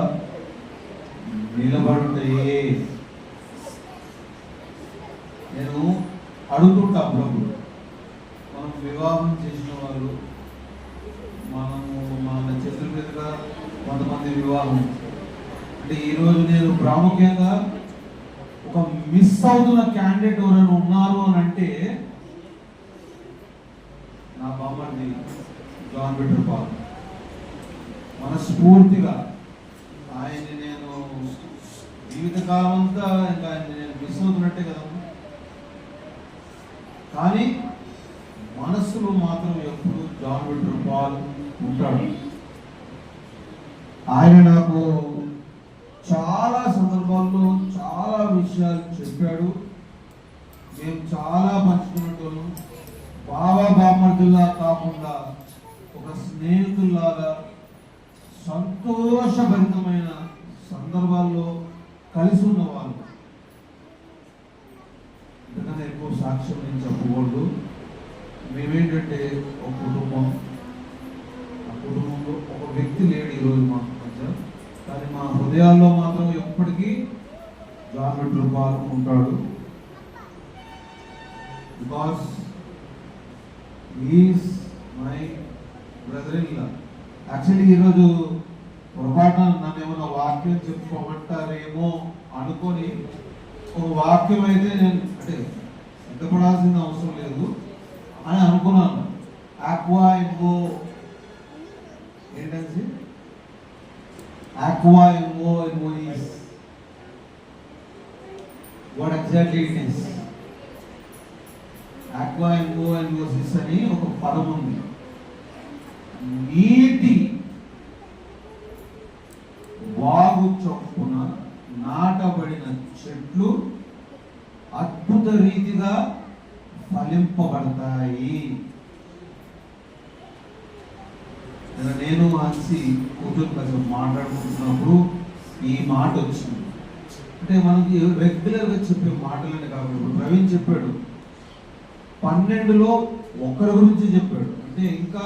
నిలబడుతాయే. నేను అడుగుతుంటా అప్పుడప్పుడు, మనం వివాహం చేసిన వాళ్ళు, మనము మన చేతుల మీదుగా కొంతమంది వివాహం అంటే, ఈరోజు నేను ప్రాముఖ్యంగా ఒక మిస్ అవుతున్న క్యాండిడేట్ ఎవరైనా ఉన్నారు అని అంటే నా బామ్మర్ది జాన్ పీటర్ పాల్. మనస్ఫూర్తిగా ఆయన్ని నేను జీవితకాలం అంతా ఇంకా ఆయన్ని నేను మిస్ అవుతున్నట్టే కదా, కానీ మనస్సులో మాత్రం ఎప్పుడు జాన్ పీటర్ పాల్ ఉంటాడు. ఆయన నాకు చాలా సందర్భాల్లో చాలా విషయాలు చెప్పాడు. మేము చాలా పంచుకున్నట్టు బాబా బామ్మర్దుల్లా కాకుండా ఒక స్నేహితుల్లాగా సంతోషభరితమైన సందర్భాల్లో కలిసి ఉన్నవాళ్ళు. ఇంతకన్నా ఎక్కువ సాక్ష్యం నేను చెప్పకూడదు. మేమేంటంటే ఒక కుటుంబం, ఆ కుటుంబంలో ఒక వ్యక్తి లేడు ఈరోజు మా మధ్య, కానీ మా హృదయాల్లో మాత్రం ఎప్పటికీ జాన్ పీటర్ పాల్ ఉంటాడు. Because is my brother in law. Actually ఈరోజు పొరపాటున నన్ను ఏమైనా వాక్యం చెప్పుకోమంటారేమో అనుకొని ఒక వాక్యం అయితే నేను అంటే సిద్ధపడాల్సిన అవసరం లేదు అని అనుకున్నాను. ఆక్వా ఇంగో ఏంటంటే ఆక్వా ఇంగో is what exactly it is. Aqua ఇంగో ఇస్ అని ఒక పదం ఉంది. నీటి వాగు చొప్పున నాటబడిన చెట్లు అద్భుత రీతిగా ఫలింపబడతాయి. నేను హన్సి కూతురు కొంచెం మాట్లాడుకుంటున్నప్పుడు ఈ మాట వచ్చింది. అంటే మనకి రెగ్యులర్గా చెప్పే మాటలని కాబట్టి ఇప్పుడు ప్రవీణ్ చెప్పాడు 12లో ఒకరి గురించి చెప్పాడు. అంటే ఇంకా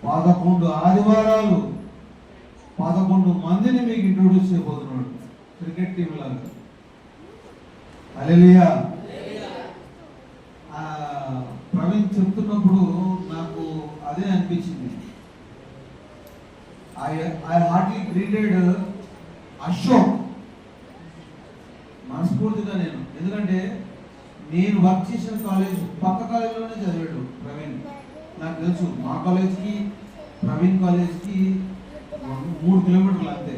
11 ఆదివారాలు 11 మందిని మీకు ఇంట్రొడ్యూస్ చేయబోతున్నాడు క్రికెట్ టీం లాగా. హల్లెలూయా. ప్రవీణ్ చెప్తున్నప్పుడు నాకు అదే అనిపించింది. I hardly greeted అశోక్ మనస్ఫూర్తిగా నేను, ఎందుకంటే నేను వర్క్ చేసిన కాలేజ్ పక్క కాలేజీలోనే చదివాడు ప్రవీణ్. నాకు తెలుసు మా కాలేజ్కి ప్రవీణ్ కాలేజ్కి 3 కిలోమీటర్లు అంతే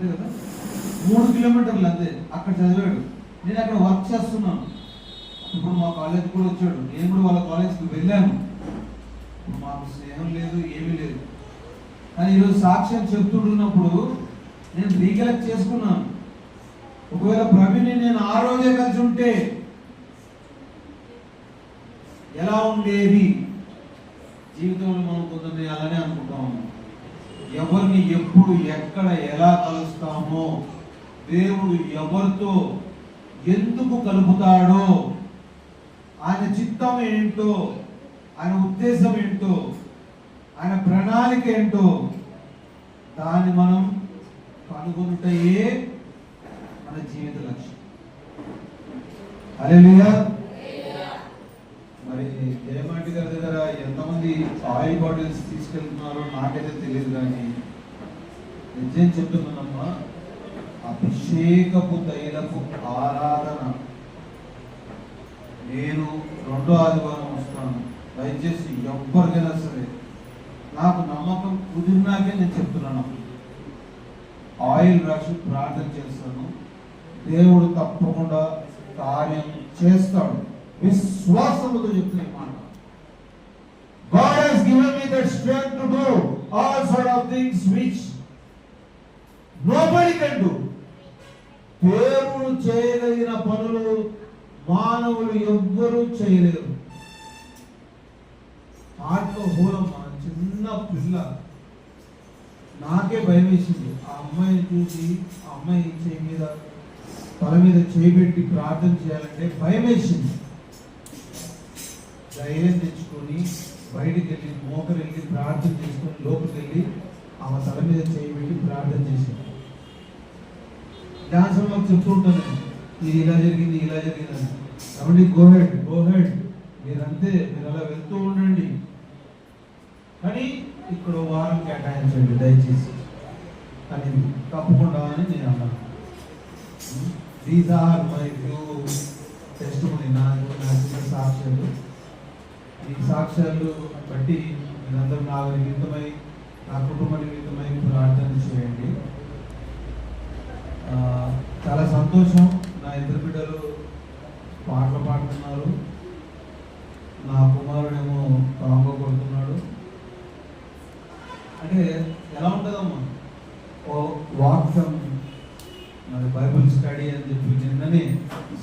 కదా, 3 కిలోమీటర్లు అంతే. అక్కడ చదివాడు, నేను అక్కడ వర్క్ చేస్తున్నాను. ఇప్పుడు మా కాలేజ్ కూడా వచ్చాడు, నేను కూడా వాళ్ళ కాలేజ్కి వెళ్ళాను. మాకు స్నేహం లేదు, ఏమీ లేదు. కానీ ఈరోజు సాక్ష్యం చెప్తుంటున్నప్పుడు నేను రీకలెక్ట్ చేసుకున్నాను. ఒకవేళ ప్రవీణ్ని నేను ఆ రోజే కలిసి ఉంటే ఎలా ఉండేది జీవితంలో. మనం కొందరిని అలానే అనుకుంటాము, ఎవరిని ఎప్పుడు ఎక్కడ ఎలా కలుస్తామో, దేవుడు ఎవరితో ఎందుకు కలుపుతాడో, ఆయన చిత్తం ఏంటో, ఆయన ఉద్దేశం ఏంటో, ఆయన ప్రణాళిక ఏంటో దాన్ని మనం కనుగొనుటయే మన జీవిత లక్ష్యం. హల్లెలూయా. మరి జయమాటి గారి దగ్గర ఎంతమంది ఆయిల్ బాటిల్స్ తీసుకెళ్తున్నారో నాకైతే తెలియదు, కానీ నిజం చెప్తున్నానమ్మా, అభిషేకపు తైలపు ఆరాధన నేను 2వ ఆదివారం వస్తాను. దయచేసి ఎవ్వరికైనా సరే, నాకు నమ్మకం కుదిరినాకే నేను చెప్తున్నాను, ఆయిల్ రాసి ప్రార్థన చేస్తాను. దేవుడు తప్పకుండా కార్యం చేస్తాడు. విశ్వాసముతో చెప్తున్న మాట. God has given me that strength to do all sort of things which nobody can do. దేవుడు చేయగలిగిన పనులు మానవులు ఎవ్వరూ చేయలేరు. ఆటలో హోలమ్మ చిన్న పిల్ల, నాకే భయం వేసింది. ఆ అమ్మాయిని చూసి ఆ అమ్మాయి చేయి మీద తల మీద చేయబెట్టి ప్రార్థన చేయాలంటే భయం వేసింది. ధైర్యం తెచ్చుకొని బయటికి వెళ్ళి మోకరెళ్ళి ప్రార్థన చేసుకొని లోపలికి వెళ్ళి ఆమె తల మీద చేయబెట్టి ప్రార్థన చేసింది. డాన్స్ మాకు చెప్తూ ఉంటాను, ఇది ఇలా జరిగింది ఇలా జరిగిందని. కాబట్టి గోహెడ్ మీరంతే, మీరు అలా వెళ్తూ ఉండండి, కానీ ఇక్కడ వారం కేటాయించండి దయచేసి అని తప్పకుండా అని నేను అన్నాను. These are my few testimony, నా సాక్ష్యాలు. ఈ సాక్ష్యాలు బట్టి మీరందరూ నా నిమిత్తమై, నా కుటుంబ నిమిత్తమై ప్రార్థన చేయండి. చాలా సంతోషం. నా ఇద్దరు బిడ్డలు పాటలు పాడుతున్నారు, నా కుమారుడేమో కాంగో కొడుతున్నాడు. అంటే ఎలా ఉంటుందమ్మా, ఓ వాక్యం మరి బైబుల్ స్టడీ అని చెప్పి నిన్ననే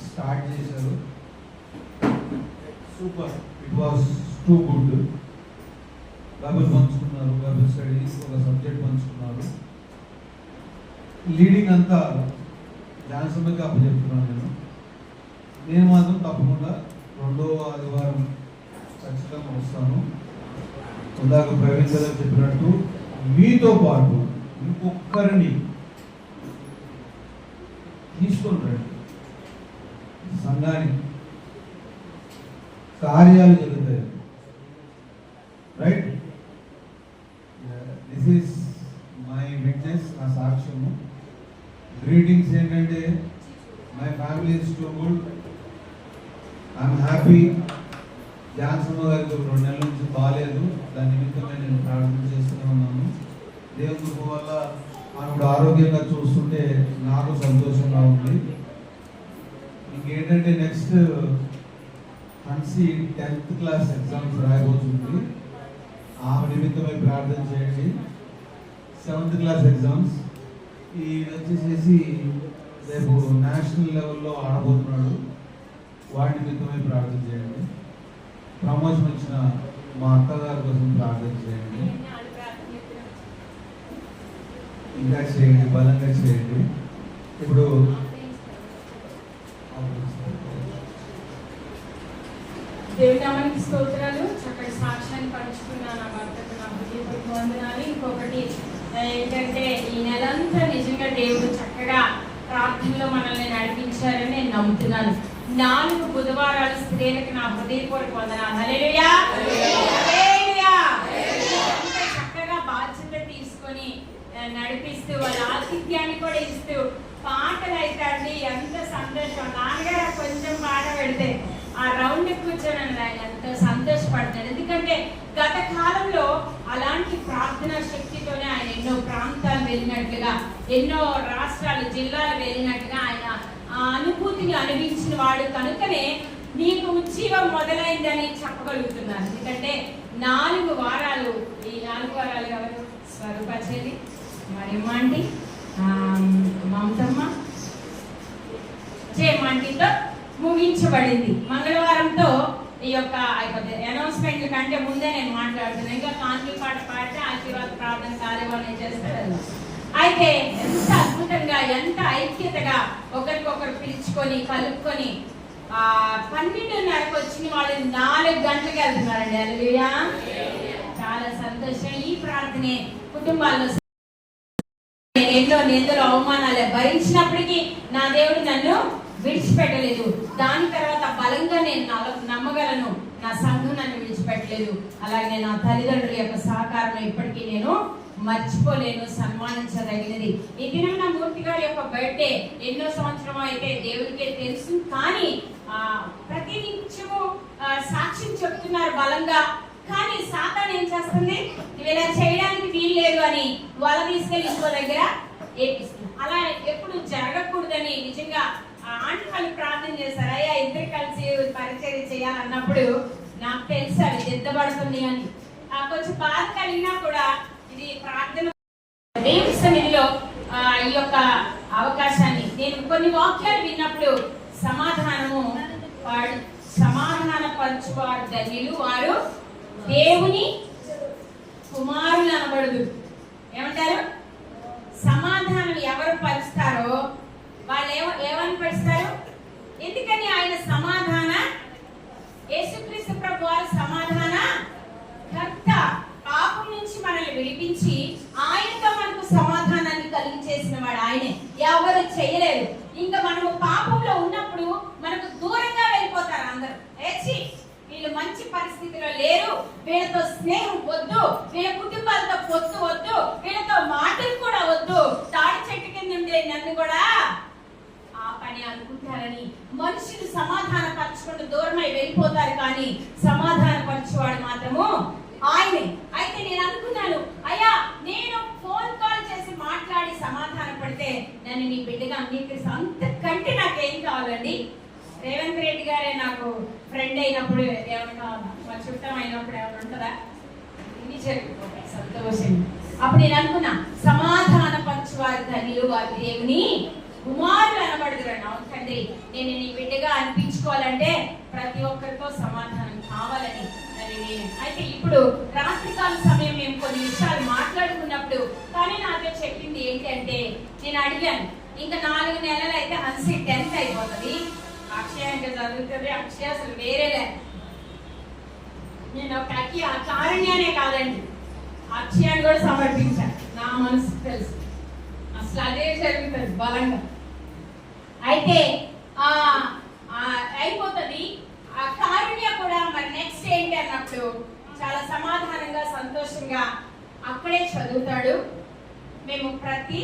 స్టార్ట్ చేశారు. Super, it was too good. Bible పంచుకున్నారు, బైబుల్ స్టడీస్ ఒక సబ్జెక్ట్ పంచుకున్నారు. లీడింగ్ అంతా జాన్సన్కి అప్పచెప్తున్నాను. నేను మాత్రం తప్పకుండా 2వ ఆదివారం ఖచ్చితంగా వస్తాను. ఇందాక ప్రవీణ్ గారు చెప్పినట్టు మీతో పాటు ఇంకొకరిని తీసుకొని రండి సంఘానికి. కార్యాలు జరుగుతాయి. Right, this is my witness, నా సాక్ష్యము. గ్రీటింగ్స్ ఏంటంటే my family is too good, I'm happy. Jansamma గారికి 2 నెలల నుంచి బాగాలేదు, దాని నిమిత్తమే నేను ప్రార్థన చేస్తూనే ఉన్నాను. దేవుని కృప వల్ల ఆమె ఆరోగ్యంగా చూస్తుంటే నాకు సంతోషంగా ఉంది. ఇంకేంటంటే నెక్స్ట్ హన్సీ 10th క్లాస్ ఎగ్జామ్స్ రాయబోతుంది, ఆమె నిమిత్తమై ప్రార్థన చేయండి. 7th క్లాస్ ఎగ్జామ్స్ ఈ వచ్చేసేసి రేపు నేషనల్ లెవెల్లో ఆడబోతున్నాడు, వాటి నిమిత్తమై ప్రార్థన చేయండి. ప్రమోషన్ వచ్చిన మా అత్తగారి కోసం ప్రార్థన చేయండి. ఇంకా చేయండి, బలంగా చేయండి. ఇప్పుడు దేవునామానికి స్తోత్రాలు. చక్కటి సాక్ష్యాన్ని పంచుకున్నా నా భర్తకు నా హృదయపూర్వక వందనాలు. ఇంకొకటి ఏంటంటే ఈ నెలంతా నిజంగా దేవుడు చక్కగా ప్రార్థనలో మనల్ని నడిపించారని నేను నమ్ముతున్నాను. 4 బుధవారాలు స్త్రీలకు నా హృదయపూర్వక వందనాలు. హల్లెలూయా, హల్లెలూయా. చక్కగా బాధ్యత తీసుకొని నడిపిస్తూ వాళ్ళ ఆతిథ్యాన్ని కూడా ఇస్తూ పాటలు అయితే అండి ఎంత సంతోషం. నాన్నగారు కొంచెం పాట పెడితే ఆ రౌండ్ కూర్చొని ఆయన ఎంతో సంతోషపడతాడు. ఎందుకంటే గత కాలంలో అలాంటి ప్రార్థనా శక్తితోనే ఆయన ఎన్నో ప్రాంతాలు వెళ్ళినట్లుగా, ఎన్నో రాష్ట్రాలు జిల్లాలు వెళ్ళినట్టుగా ఆయన ఆ అనుభూతిని అనుభవించిన వాడు కనుకనే నీకు ఉజ్జీవం మొదలైందని చెప్పగలుగుతున్నారు. ఎందుకంటే 4 వారాలు, ఈ 4 వారాలు ఎవరు? స్వరూపాచారి, మరియమ్మంటి, మమతమ్మ, జయమంటితో ముగించబడింది. మంగళవారంతో ఈ యొక్క అనౌన్స్మెంట్ కంటే ముందే నేను మాట్లాడుతున్నాను. ఇంకా కాంతి పాట పాడితే ఆశీర్వాద ప్రార్థన కార్యక్రమం చేస్తాడు. అయితే ఎంత అద్భుతంగా, ఎంత ఐక్యతగా ఒకరికొకరు పిలుచుకొని కలుపుకొని 12:30కు వచ్చిన వాళ్ళు 4 గంటలకు వెళ్తున్నారండి. హల్లెలూయా, చాలా సంతోషం. ఈ ప్రార్థనే కుటుంబాల్లో ఎన్నో నిందలు అవమానాలు భరించినప్పటికీ నా దేవుడు నన్ను విడిచిపెట్టలేదు. దాని తర్వాత బలంగా నేను నమ్మగలను, నా సంఘం నన్ను విడిచిపెట్టలేదు. అలాగే నా తల్లిదండ్రుల యొక్క సహకారం ఇప్పటికీ నేను మర్చిపోలేను, సన్మానించదగినది. ఈ దినం నా మూర్తి గారి యొక్క బర్త్డే. ఎన్నో సంవత్సరం అయితే దేవుడికే తెలుసు, కానీ ప్రతి నిత్యము సాక్ష్యం చెప్తున్నారు బలంగా. కానీ సాతాను ఏం చేస్తుంది? ఇలా చేయడానికి వీలు లేదు అని వాళ్ళ తీసుకెళ్ళి ఇంకో దగ్గర ఏపిస్తుంది. అలా ఎప్పుడు జరగకూడదని నిజంగా ఆంటీ వాళ్ళు ప్రార్థన చేశారు. అయ్యా ఇద్దరు కలిసి పరిచర్య చేయాలన్నప్పుడు నాకు తెలుసు అది దిద్దబడుతుంది అని. కొంచెం బాధ కలిగినా కూడా ఇది ప్రార్థన దేవుని సన్నిధిలో ఈ యొక్క అవకాశాన్ని నేను కొన్ని వాక్యాలు విన్నప్పుడు సమాధాన పరచువారు ధన్యులు, వారు దేవుని కుమారులు అనబడదు. ఏమంటారు? సమాధానం ఎవరు పరుస్తారో వాళ్ళు ఏమని పరుస్తారు? ఎందుకని ఆయన సమాధాన, యేసుక్రీస్తు ప్రభు వారు సమాధాన కర్త. పాపం నుంచి మనల్ని విడిపించి ఆయనతో మనకు సమాధానాన్ని కలిగించేసిన వాడు ఆయనే. ఎవరు చేయలేరు. ఇంకా మనము పాపంలో ఉన్నప్పుడు మనకు దూరంగా వెళ్ళిపోతారు అందరూ. వీళ్ళు మంచి పరిస్థితిలో లేరు, వీళ్ళతో స్నేహం వద్దు, వీళ్ళ కుటుంబాలతో పొత్తు వద్దు, వీళ్ళతో మాటలు కూడా వద్దు, తాడి చెట్టు కింద ఉండే నన్ను కూడా ఆ పని అనుకుంటారని మనుషులు సమాధాన పరచుకుంటూ దూరమై వెళ్ళిపోతారు. కానీ సమాధాన పరచువాడు మాత్రము ఆయనే. అయితే నేను అనుకున్నాను, అయ్యా నేను ఫోన్ కాల్ చేసి మాట్లాడి సమాధాన పడితే నన్ను నీ బిడ్డగా అంగీకరిస్తా. అంతకంటే నాకేం కావాలండి? రేవంత్ రెడ్డి గారే నాకు ఫ్రెండ్ అయినప్పుడు ఏమైనా కావాలా? మా చుట్టం అయినప్పుడు ఏమైనా ఉంటుందా? ఇది జరుగుతుంది సంతోషం. అప్పుడు నేను అనుకున్నా, సమాధాన పరచువారు ధన్యులు, వారి దేవుని కుమారులు అనబడుదురు. అవును తండ్రి, నేను నీ బిడ్డగా అనిపించుకోవాలంటే ప్రతి ఒక్కరితో సమాధానం కావాలని అయితే ఇప్పుడు రాత్రికాల సమయం మేము కొన్ని విషయాలు మాట్లాడుకున్నప్పుడు కానీ నాతో చెప్పింది ఏంటంటే, నేను అడిగాను ఇంకా 4 నెలలు అయితే హన్సీ 10th అయిపోతుంది, అక్షయ ఇంకా చదువుతుంది, అక్షయ అసలు వేరేలే. నేను ఒక కారణ్యానే కాదండి, అక్షయాన్ని కూడా సమర్పించాను. నా మనసు తెలుసు అసలు అదే జరుగుతుంది బలంగా. అయితే అయిపోతుంది ఆ కారుణ్య కూడా మరి నెక్స్ట్ ఏంటి అన్నప్పుడు చాలా సమాధానంగా సంతోషంగా అక్కడే చదువుతాడు. మేము ప్రతి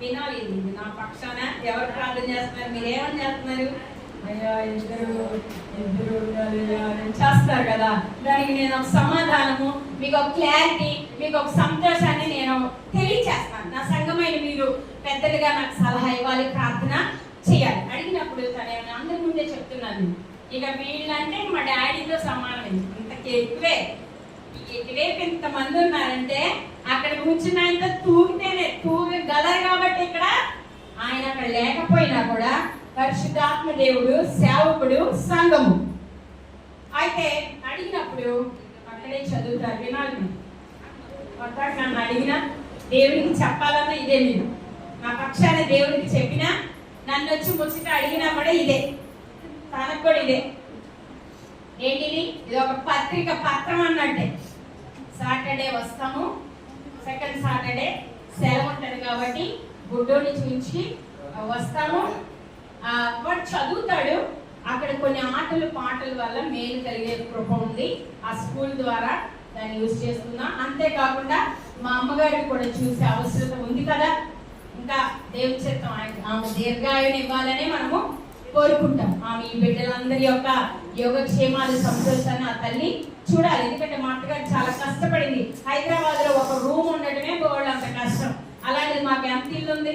వినాలి. ఇది నా పక్షాన ఎవరు ప్రార్థన చేస్తున్నారు? మీరు ఏమని చేస్తున్నారు? అయ్యా ఇద్దరు చేస్తారు కదా. దానికి నేను ఒక సమాధానము, మీకు ఒక క్లారిటీ, మీకు ఒక సంతోషాన్ని నేను తెలియచేస్తాను. నా సంఘమైన మీరు పెద్దలుగా నాకు సలహా ఇవ్వాలి, ప్రార్థన చేయాలి. అడిగినప్పుడు తను అందరి ముందే చెప్తున్నాను, ఇక వీళ్ళంటే మా డాడీతో సమానం, ఇంతకి ఎక్కువే. ఇటువైపు ఇంతమంది ఉన్నారంటే అక్కడ కూర్చున్న ఆయన తూగలరు. కాబట్టి ఇక్కడ ఆయన అక్కడ లేకపోయినా కూడా పరిశుద్ధాత్మ దేవుడు, సేవకుడు, సంఘము. అయితే అడిగినప్పుడు అక్కడే చదువుతారు. వినాలి. నన్ను అడిగినా దేవుడికి చెప్పాలన్నా ఇదే. మీరు నా పక్షాన దేవుడికి చెప్పినా, నన్ను వచ్చి ముచ్చట అడిగినా కూడా ఇదే. తనకు కూడా ఇదే. ఏంటిది? ఇది ఒక పత్రం అన్నట్టే. సాటర్డే వస్తాము, సెకండ్ సాటర్డే సెలవు ఉంటుంది కాబట్టి గుడ్డోని చూపించి వస్తాము. వాడు చదువుతాడు. అక్కడ కొన్ని ఆటలు పాటల వల్ల మేలు కలిగే కృప ఉంది. ఆ స్కూల్ ద్వారా దాన్ని యూజ్ చేస్తున్నా. అంతేకాకుండా మా అమ్మగారికి కూడా చూసే అవసరం ఉంది కదా. ఇంకా దేవుని చిత్తం ఆమె దీర్ఘాయుని ఇవ్వాలని మనము కోరుకుంటాం. ఆమె ఈ బిడ్డలందరి యొక్క యోగక్షేమాలు, సంతోషాన్ని ఆ తల్లి చూడాలి. ఎందుకంటే మా అత్తగారు చాలా కష్టపడింది. హైదరాబాద్ లో ఒక రూమ్ ఉండటమే బోర్డు అంత కష్టం. అలాంటిది మాకు ఎంత ఇల్లు ఉంది?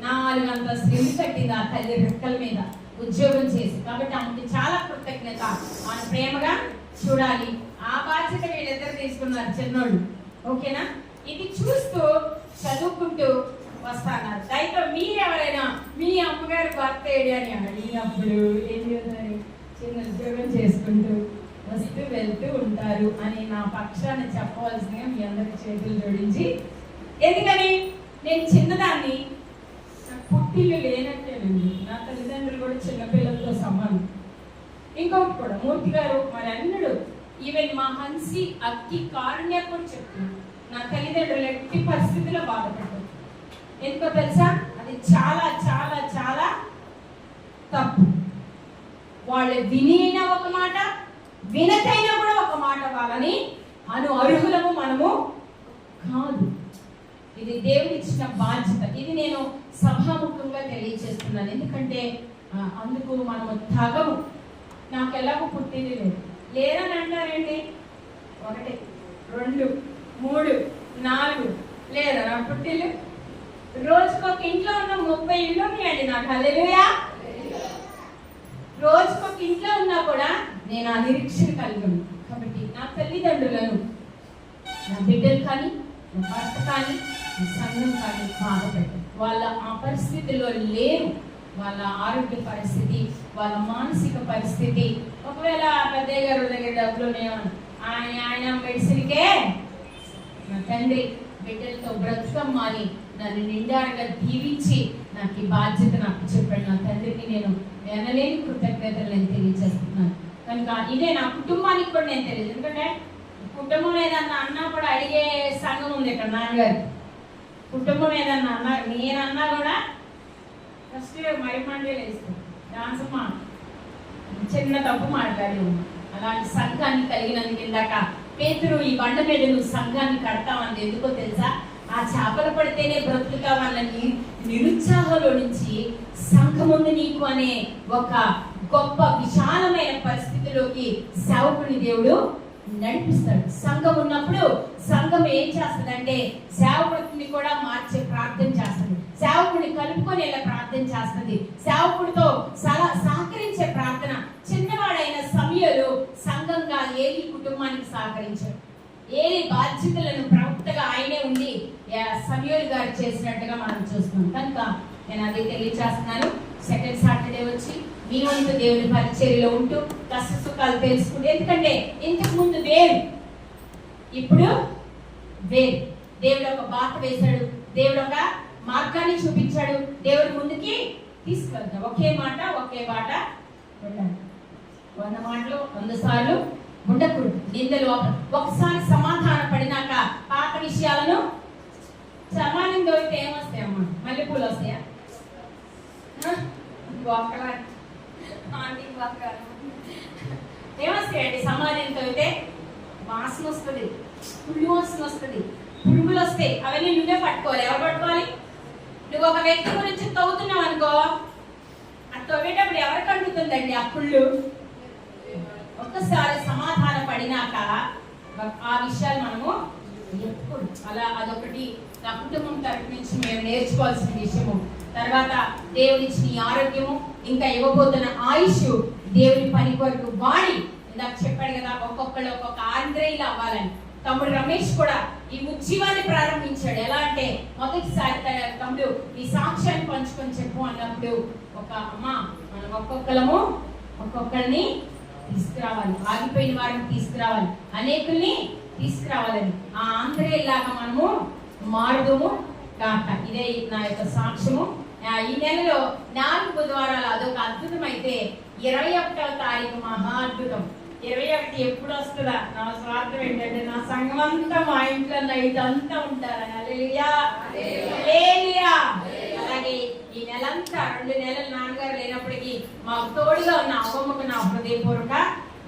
4 అంతస్తులు ఇల్లు కట్టింది ఆ తల్లి రెక్కల మీద ఉద్యోగం చేసి. కాబట్టి ఆమెకి చాలా కృతజ్ఞత. ఆమె ప్రేమగా చూడాలి. ఆ బాధ్యత వీళ్ళిద్దరు తీసుకున్నారు, చిన్నోళ్ళు. ఓకేనా? ఇది చూస్తూ చదువుకుంటూ వస్తున్నారు. అయితే మీరెవరైనా మీ అమ్మగారు భర్త ఏడి అని అడిగినప్పుడు ఏం చేస్తారు? చిన్న ఉద్యోగం చేసుకుంటూ వస్తూ వెళ్తూ ఉంటారు అని నా పక్షాన్ని చెప్పవలసిందిగా మీ అందరికి చేతులు జోడించి. ఎందుకని? నేను చిన్నదాన్ని, నాకు పుట్టిల్లు లేనట్టేనండి. నా తల్లిదండ్రులు కూడా చిన్నపిల్లలతో సమానం. ఇంకొకటి కూడా మూర్తి గారు మరి అన్నాడు, ఈవెన్ మా హన్సి అక్కి కారుణ్య కూడా చెప్తున్నాను, నా తల్లిదండ్రులు ఎట్టి పరిస్థితిలో బాధపడ్డారు. ఎందుకో తెలుసా? అది చాలా చాలా చాలా తప్పు. వాళ్ళు వినిన ఒక మాట, వినకైనా కూడా ఒక మాట వాళ్ళని అర్హులము మనము కాదు. ఇది దేవుడు ఇచ్చిన బాధ్యత. ఇది నేను సభాముఖంగా తెలియజేస్తున్నాను. ఎందుకంటే అందుకు మనము తగము. నాకు ఎలాగో పుట్టింది లేదు. లేరని అంటారండి. 1 2 3 4 లేదా నా పుట్టిల్లు. రోజుకొక ఇంట్లో ఉన్న 30 ఇళ్ళు ఉన్నాయండి నాకు. హల్లెలూయా. రోజుకొక ఇంట్లో ఉన్నా కూడా నేను ఆ నిరీక్షణ కలిగి ఉన్నాను. కాబట్టి నా తల్లిదండ్రులను, నా బిడ్డలు కానీ, నా భర్త కానీ, నా సంఘం కానీ బాధపెట్టారు. వాళ్ళ ఆ పరిస్థితిలో లేరు. వాళ్ళ ఆరోగ్య పరిస్థితి, వాళ్ళ మానసిక పరిస్థితి. ఒకవేళ పెద్దయ్య గారు దగ్గర డబ్బులు ఆయన మెడిసిన్కే నా తండ్రి బిడ్డలతో బ్రతుకమ్మా అని నన్ను నిండారుగా దీవించి నాకు ఈ బాధ్యత నాకు చెప్పాడు. నా తండ్రికి నేను వినలేని కృతజ్ఞతలు నేను తెలియజేస్తున్నాను. కనుక ఇదే నా కుటుంబానికి కూడా నేను తెలియదు. ఎందుకంటే కుటుంబం ఏదన్నా అన్నా కూడా అడిగే సంఘం ఉంది ఇక్కడ. నాన్నగారు కుటుంబం ఏదన్నా అన్నా, నేనన్నా కూడా ఫస్ట్ మరి మండలి వేస్తాను. డాన్సమ్మ చిన్న తప్పు మాట్లాడి అలాంటి సంఘాన్ని కలిగినందుకు ఇందాక పేతురు ఈ బండ మీద నువ్వు సంఘాన్ని కడతామని ఎందుకో తెలుసా? ఆ చేపలు పడితేనే బ్రతుకుతా వాళ్ళని నిరుత్సాహంలో నుంచి సంఘం ఉంది నీకు అనే ఒక గొప్ప విశాలమైన పరిస్థితిలోకి సేవకుని దేవుడు నడిపిస్తాడు. సంఘం ఉన్నప్పుడు సంఘం ఏం చేస్తుందంటే సేవకుడిని కూడా మార్చే ప్రార్థన చేస్తుంది. సేవకుడిని కలుపుకొనేలా ప్రార్థన చేస్తుంది. సేవకుడితో సహకరించే ప్రార్థన. చిన్నవాడైన సమయంలో సంఘంగా ఏలి కుటుంబానికి సహకరించాడు. ఏలి బాధ్యతలను ప్రవక్తగా ఆయనే ఉండి సమూయేలు గారు చేసినట్టుగా మనం చూస్తున్నాం. కనుక నేను అది తెలియజేస్తున్నాను. సెకండ్ సాటర్డే వచ్చి మీ వంతు దేవుని పరిచర్యలో ఉంటూ కష్ట సుఖాలు తెలుసుకుంటూ. ఎందుకంటే ఇంతకు ముందు వేరు, ఇప్పుడు వేరు. దేవుడు ఒక బాట వేశాడు, దేవుడు ఒక మార్గాన్ని చూపించాడు, దేవుడు ముందుకి తీసుకెళ్తాం. ఒకే మాట ఒకే బాట ఉండాలి. 100 మాటలు 100 సార్లు ఉండకూడదు. నిందలు ఒకసారి సమాధాన పడినాక పాత విషయాలను సమానం దొరికితే ఏమొస్తాయమ్మా? మల్లెపూలు వస్తాయా? ఆంటీకి బాగా ఏమొస్తాయండి సమాధితో అయితే వాసన వస్తుంది, పుళ్ళు వాసన వస్తుంది, పురుగులు వస్తాయి. అవన్నీ నువ్వే పట్టుకోవాలి. ఎవరు పట్టుకోవాలి? నువ్వు ఒక వ్యక్తి గురించి తవ్వుతున్నావు అనుకో, అది తవ్వేటప్పుడు ఎవరికి అంటుతుందండి ఆ పుళ్ళు? ఒక్కసారి సమాధాన పడినాక ఆ విషయాలు మనము ఎప్పుడు అలా అదొకటి నా కుటుంబం తరపు నుంచి మేము నేర్చుకోవాల్సిన విషయము. తర్వాత దేవుడిచ్చిన ఈ ఆరోగ్యము, ఇంకా ఇవ్వబోతున్న ఆయుష్ దేవుని పని కొరకు వాడి ఇందాక చెప్పాడు కదా, ఒక్కొక్కళ్ళు ఒక్కొక్క ఆంధ్రేయులు అవ్వాలని. తమ్ముడు రమేష్ కూడా ఈ ఉద్యమాన్ని ప్రారంభించాడు. ఎలా అంటే మొదటిసారి తమ్ముడు ఈ సాక్ష్యాన్ని పంచుకొని చెప్పు అన్నప్పుడు ఒక అమ్మ మనం ఒక్కొక్కరిని తీసుకురావాలి, ఆగిపోయిన వారిని తీసుకురావాలి, అనేకుల్ని తీసుకురావాలని ఆ ఆంధ్రేయులాగా మనము మారుదుము కాక. ఇదే నా యొక్క సాక్ష్యము. ఈ నెలలో 4 బుధవారాలు అదొక అద్భుతం అయితే 21వ తారీఖు మహా అద్భుతం. 21 ఎప్పుడు వస్తుందా? నా స్వార్థం ఏంటంటే నా సంఘం అంతా మా ఇంట్లో నైట్ అంతా ఉంటారు. హల్లెలూయా హల్లెలూయా. అలాగే ఈ నెలంతా 2 నెలలు నాన్నగారు లేనప్పటికీ మాకు తోడుగా ఉన్న అమ్మమ్మకు నా హృదయపూర్వక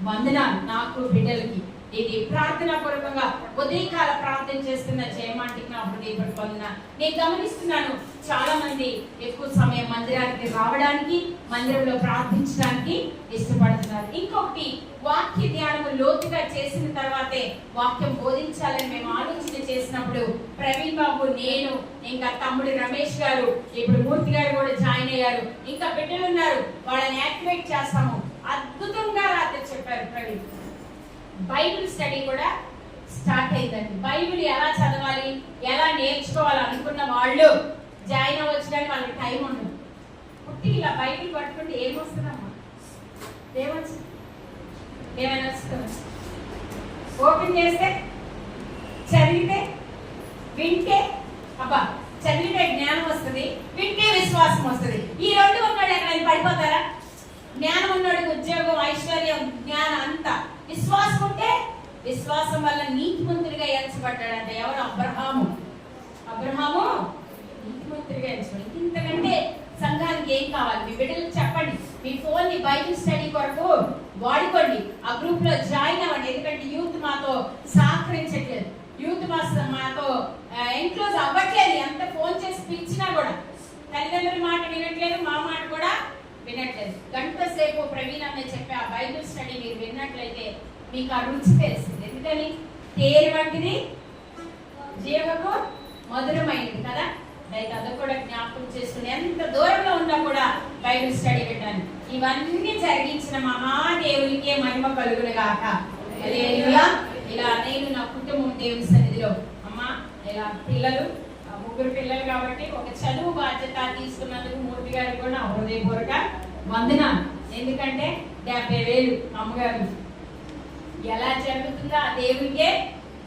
వందనాలు. నాకు బిడ్డలకి ఇది ప్రార్థనా పూర్వకంగా ఉదయకాల ప్రార్థన చేస్తున్న జయమాంటికి నా హృదయపూర్వక వందనాలు. నేను గమనిస్తున్నాను చాలా మంది ఎక్కువ సమయం మందిరానికి రావడానికి, మందిరంలో ప్రార్థించడానికి ఇష్టపడుతున్నారు. ఇంకొకటి, వాక్య ధ్యానము లోతుగా చేసిన తర్వాతే వాక్యం బోధించాలని మేము ఆలోచన చేసినప్పుడు ప్రవీణ్ బాబు, నేను, ఇంకా తమ్ముడు రమేష్ గారు, ఇప్పుడు మూర్తి గారు కూడా జాయిన్ అయ్యారు. ఇంకా బిడ్డలు ఉన్నారు, వాళ్ళని యాక్టివేట్ చేస్తాము. అద్భుతంగా రాత్రి చెప్పారు ప్రవీణ్. బైబిల్ స్టడీ కూడా స్టార్ట్ అయిందండి. బైబిల్ ఎలా చదవాలి, ఎలా నేర్చుకోవాలి అనుకున్న వాళ్ళు జాయిన్ అవ్వడానికి వాళ్ళకి టైం ఉండదు. పుట్టి ఇలా బైబిల్ పట్టుకుంటే ఏమొస్తుందమ్మా? ఏమైనా వస్తుంది? ఓపెన్ చేస్తే, చదివితే, వింటే, అబ్బా చదివితే జ్ఞానం వస్తుంది, వింటే విశ్వాసం వస్తుంది. ఈ 2 ఉన్నాడు ఎక్కడ పడిపోతారా? జ్ఞానం ఉన్నాడు, ఉద్యోగం, ఐశ్వర్యం, జ్ఞానం అంతా. విశ్వాసం ఉంటే విశ్వాసం వల్ల నీతిమంతుడిగా ఎంచబడ్డాడంట. ఎవరు? అబ్రహాము నీతిమంతుడిగా ఎంచబడి. ఇంతకంటే సంఘానికి ఏం కావాలి? మీ బిడ్డలకు చెప్పండి, మీ ఫోన్ ని బైబిల్ స్టడీ కొరకు వాడుకోండి, ఆ గ్రూప్ లో జాయిన్ అవ్వండి. ఎందుకంటే యూత్ మాతో సహకరించట్లేదు, యూత్ మాతో ఎంక్లోజ్ అవ్వట్లేదు. ఎంత ఫోన్ చేసి పిలిచినా కూడా తల్లిదండ్రుల మాట వినట్లేదు, మా మాట కూడా వినట్లేదు. గంట సేపు ప్రవీణ్ అన్న చెప్పే ఆ బైబిల్ స్టడీ మీరు విన్నట్లయితే మీకు ఆ రుచి తెలిసింది. ఎందుకని? తేరు వంటిది, జీవకు మధురమైనది కదా. లైక్ అది కూడా జ్ఞాపకం చేసుకుని ఎంత దూరంలో ఉన్నా కూడా బైబిల్ స్టడీ పెట్టాను. ఇవన్నీ జరిగించిన మహాదేవునికే మహిమ కలుగును గాక. హల్లెలూయా. ఇలా నేను నా కుటుంబం దేవుని సన్నిధిలో, అమ్మా ఇలా పిల్లలు 3 పిల్లలు కాబట్టి ఒక చదువు బాధ్యత తీసుకున్నందుకు మూర్తి గారికి కూడా హృదయపూర్వక వందనాలు. ఎందుకంటే 70,000 అమ్మగారు ఎలా జరుగుతుందో ఆ దేవునికే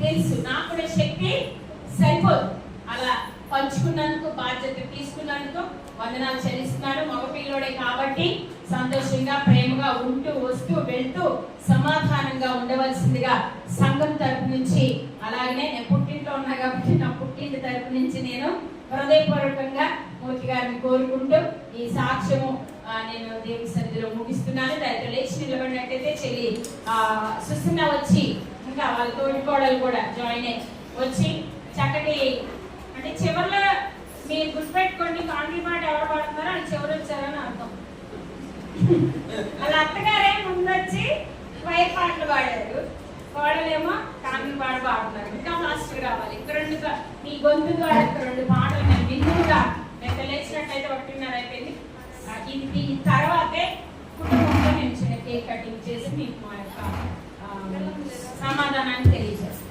తెలుసు. నాకు కూడా శక్తి సరిపోదు. అలా పంచుకున్నందుకు, బాధ్యత తీసుకున్నందుకు వందనాలు చెల్లిస్తున్నాను. మగ పిల్లోడే కాబట్టి సంతోషంగా, ప్రేమగా ఉంటూ, వస్తూ, వెళ్తూ సమాధానంగా ఉండవలసిందిగా సంఘం తరపు నుంచి, అలాగనే నేను పుట్టింట్లో ఉన్నా కాబట్టి నా పుట్టింటి తరపు నుంచి నేను హృదయపూర్వకంగా మూర్తి గారిని కోరుకుంటూ ఈ సాక్ష్యము నేను దేవుని సన్నిధిలో ముగిస్తున్నాను. దయతో లేచి నిలబడినట్టయితే చెల్లి సుస్తున్న వచ్చి, ఇంకా వాళ్ళ తోడుకోడలు కూడా జాయిన్ అయ్యి వచ్చి చక్కటి, అంటే చివరిలో మీరు గుర్తుపెట్టుకోండి, కాంట్రీ పాట ఎవరు పాడుతున్నారో అది చివరి వచ్చారని అర్థం. వాళ్ళ అత్తగారే ముందొచ్చి వైర్ పాటలు పాడారు, కోడలేమో కాంట్రీ పాట పాడుతున్నారు. ఇంకా మాస్టర్ కావాలి. ఇంకా 2 మీ గొంతు ద్వారా 2 పాటలు నేను విందుగా నేను లేచినట్లయితే 1:30 అయిపోయింది. ఇది తర్వాతే కుటుంబంలో నేను చిన్న కేక్ కటింగ్ చేసి మీకు మా యొక్క సమాధానాన్ని తెలియజేస్తాను.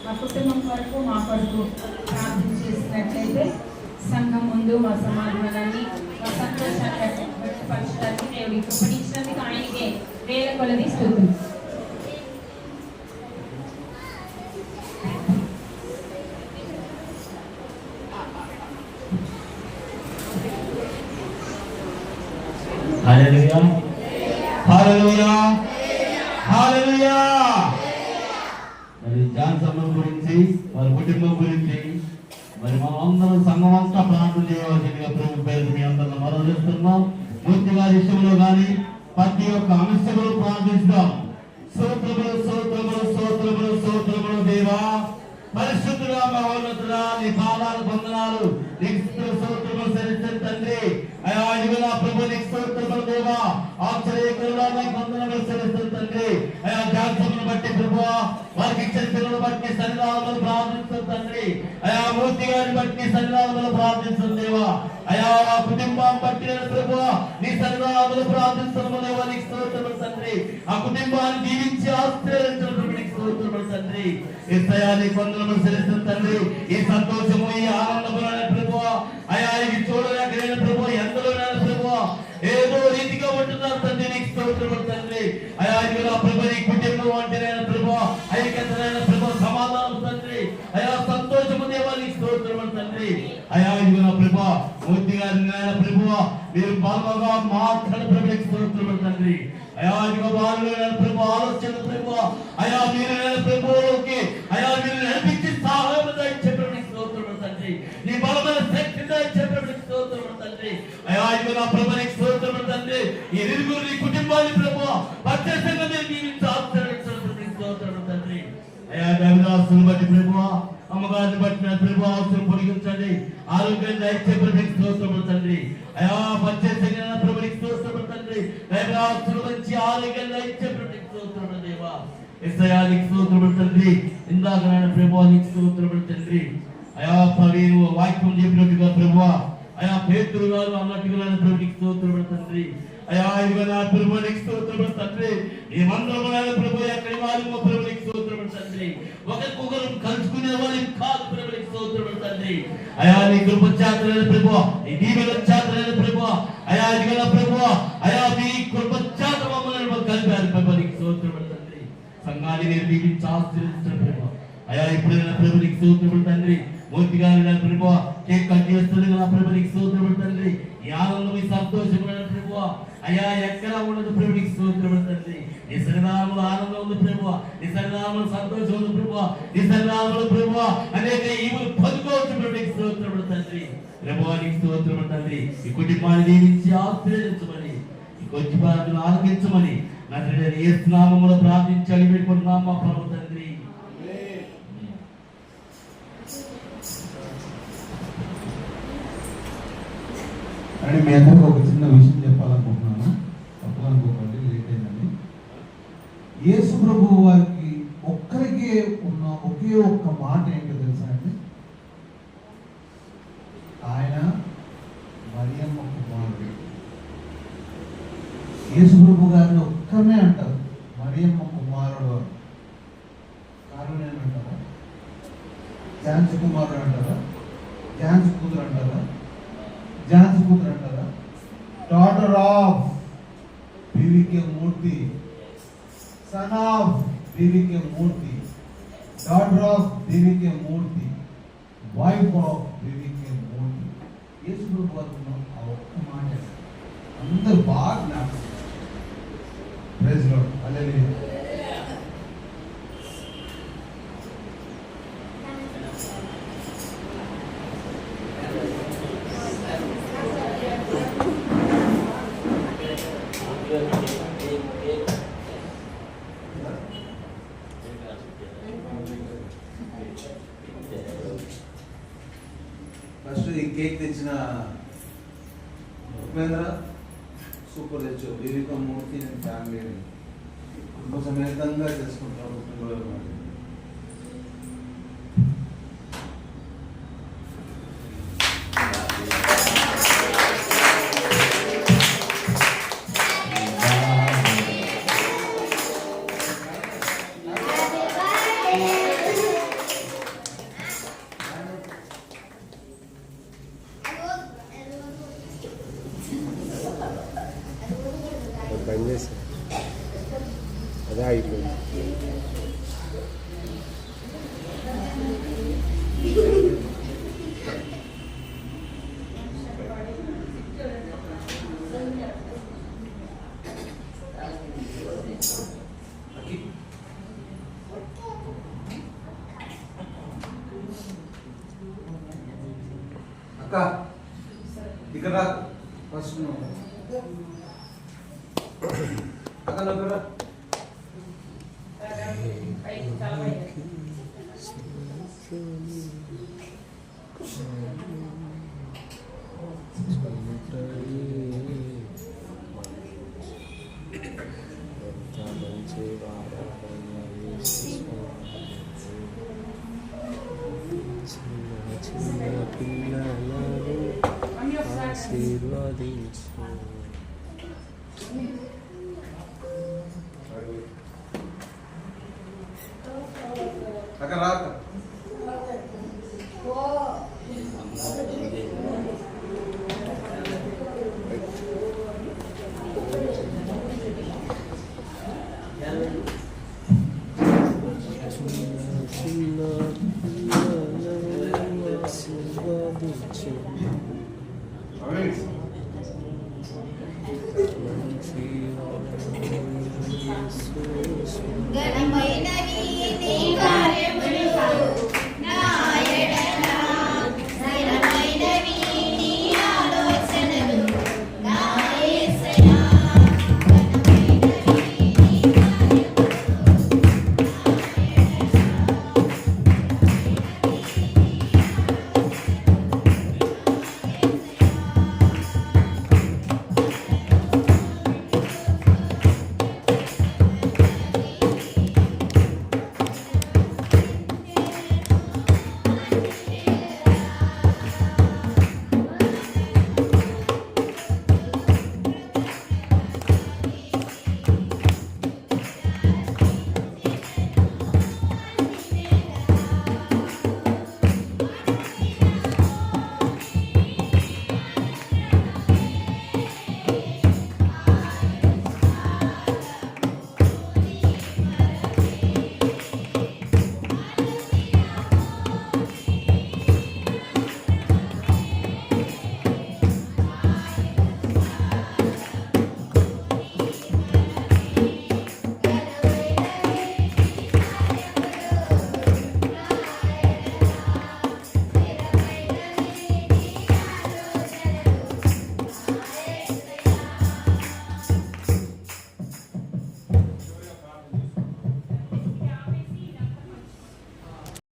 మా కుటుంబం కొరకు మా కొరకు ప్రార్థన చేసినట్లయితే సంఘం ముందు మా సమాధానాన్ని మా సంతోషాన్ని వ్యక్తపరచడానికి దేవుడి కృపణించినందుకు ఆయనకే వేల కొలది స్తుతులు. హల్లెలూయా హల్లెలూయా హల్లెలూయా. మరి జాన్ సంఘం గురించి వారి కుటుంబం గురించి మరి మనం అందరం సంఘం అంతా ప్రార్థన చేయవలసిందిగా ప్రభు పేరు మీ అందరిని మరొస్తున్నాం. మూర్తి గారి విషయంలో కానీ ప్రతి ఒక్క అంశంలో ప్రార్థిస్తాం. స్తోత్రములు స్తోత్రములు స్తోత్రములు స్తోత్రములు దేవా, పరిశుద్ధుడా మహోన్నతుడా, నీ పాదాలు వందనాలు, నీకు స్తోత్రములు చెల్లించండి తండ్రి. అయా ఇదిగో ప్రభు నీకు స్తోత్రములు దేవా, ఆశ్చర్యకరుడా నీకు వందనాలు చెల్లించండి తండ్రి. అయా జాగ్రత్తలను బట్టి ప్రభువా, వారికి ఇచ్చిన పిల్లలు బట్టి సన్నిధానములు ప్రార్థించండి తండ్రి. అయా మూర్తి గారిని బట్టి సన్నిధానములు ప్రార్థించండి దేవా. అయా ఆ కుటుంబం బట్టి ప్రభువా నీ సన్నిధానములు ప్రార్థించడం దేవా, నీకు స్తోత్రములు తండ్రి. ఆ కుటుంబాన్ని దీవించి ఆశ్రయించడం నీకు స్తోత్రములు తండ్రి. యేసయ్యా నీకు వందనాలు చెల్లించండి తండ్రి. ఈ సంతోషము ఈ ఆనందము ప్రభువా, అయా ఇది చూడలేక ప్రభువా ఎందరో ప్రభువా ఏదో రీతిగా ఉంటున్నారు తండ్రి, నీకు స్తోత్రములు తండ్రి. అయా ఇది ప్రభు నీ కుటుంబం అంటే ప్రభువా ఐక్యతమైన ప్రభు సమాధానం తండ్రి. అయా సంతోషము దేవా నీకు స్తోత్రములు తండ్రి. అయా ఇది ప్రభువా మూర్తి గారి ప్రభువా మీరు బాగా మాట్లాడే ప్రభు నీకు స్తోత్రములు తండ్రి. అయా ఇదిగో వారిలో ప్రభు ఆలోచన ప్రభువా, అయా మీరు ప్రభువుకి అయా మీరు నడిపించి సహాయం దయచేయడం నీకు స్తోత్రములు తండ్రి. నీ బలమైన శక్తి దయచేయడం నీకు స్తోత్రములు తండ్రి. అయా ఇదిగో నా ప్రభు నీకు స్తోత్రములు తండ్రి. ఈ ఇరుగురు నీ కుటుంబాన్ని ప్రభువా ప్రత్యేకంగా మీరు దీవించి ఆశీర్వదించడం నీకు స్తోత్రములు తండ్రి. అయా దేవదాసుని బట్టి ప్రభువా, అమ్మగారిని బట్టి ప్రభు అవసరం పొడిగించండి, ఆరోగ్యం దయచేయడం నీకు స్తోత్రములు తండ్రి. అయా ప్రత్యేకంగా ప్రభు నీకు స్తోత్రములు తండ్రి. దేవదాసుల మంచి ఆరోగ్యం దయచేయడం నీకు స్తోత్రములు దేవా. యేసయ్యా నీకు స్తోత్రములు తండ్రి. ఇందాక నాయన ప్రభువా నీకు స్తోత్రములు తండ్రి. అయా ప్రవీణ్ వాక్యం చెప్పినట్టుగా ప్రభువా, అయా పేతురు గారు అన్నట్టుగా నాయన ప్రభు నీకు స్తోత్రములు తండ్రి. అయా ఇదిగో నా ప్రభు నీకు స్తోత్రములు తండ్రి. ఈ మందిరము నాయన ప్రభు ఎక్కడి వారిమో ప్రభు నీకు స్తోత్రములు తండ్రి. ఒకరికొకరు కలుసుకునే వారికి కాదు ప్రభు నీకు స్తోత్రములు తండ్రి. అయా నీ కృప చేతలైన ప్రభువా, నీ దీవెన చేతలైన ప్రభువా, అయా ఇదిగో నా ప్రభువా, అయా నీ కృప చేత మమ్మల్ని కలిపారు ప్రభు నీకు స్తోత్రములు తండ్రి. సంఘాన్ని నేను దీవించి ఆశీర్వదించిన ప్రభువా, అయా ఇప్పుడు నా ప్రభు నీకు స్తోత్రములు తండ్రి. మూర్తి గారు నా ప్రభువా కేక్ కట్ చేస్తుంది నా ప్రభు నీకు స్తోత్రములు తండ్రి. ఈ ఆనందం ఈ సంతోషం ప్రభువా, అయా ఎక్కడ ఉండదు ప్రభు నీకు స్తోత్రములు తండ్రి. నీ సన్నిధానములో ఆనందం ఉంది ప్రభువా, నీ సన్నిధానములో సంతోషం ఉంది ప్రభువా, నీ సన్నిధానములో ప్రభువా అనేక ఈవులు పొందుకోవచ్చు ప్రభు నీకు స్తోత్రములు తండ్రి. ప్రభువా నీకు స్తోత్రములు తండ్రి. ఈ కుటుంబాన్ని దీవించి ఆశీర్వదించమని, ఈ కొద్ది ప్రార్థనలు ఆలకించమని నజరేయుడైన యేసు నామములో ప్రార్థించి అడిగిపెట్టుకుంటున్నాం మా ప్రభు తండ్రి. అని మీ అందరికీ ఒక చిన్న విషయం చెప్పాలనుకుంటున్నాను, తప్పనుకోకండి, లేట్ అయిందని. యేసు ప్రభు వారికి ఒక్కరికే ఉన్న ఒకే ఒక్క మాట ఏంటో తెలుసా అండి? ఆయన మరియమ్మ కుమారుడు. యేసు ప్రభు గారిని ఒక్కరినే అంటారు మరియమ్మ కుమారుడు అని. కారణం ఏమంటారా? ఝాన్సీ కుమారుడు అంటారా? ఝాన్సీ కూతురు అంటారా? ఝాన్సీ కూతురు అంటారా? Daughter of BVK Murthy, son of BVK Murthy, daughter of BVK Murthy, wife of BVK Murthy. Yesu ప్రభు వారు ఆ ఒక్క మాట అందరూ బాగా జ్ఞాపకం. Praise Lord, hallelujah. ఫస్ట్ ఈ కేక్ తెచ్చిన ఉపేంద్ర సూపర్ తెచ్చు, వివేక మూర్తి నేను ఫ్యామిలీ కుటుంబ సమేతంగా చేసుకుంటాను. అక్క ఇక్కడ రా ఫస్ట్ అక్క నా పేరు అక్క రా అక్క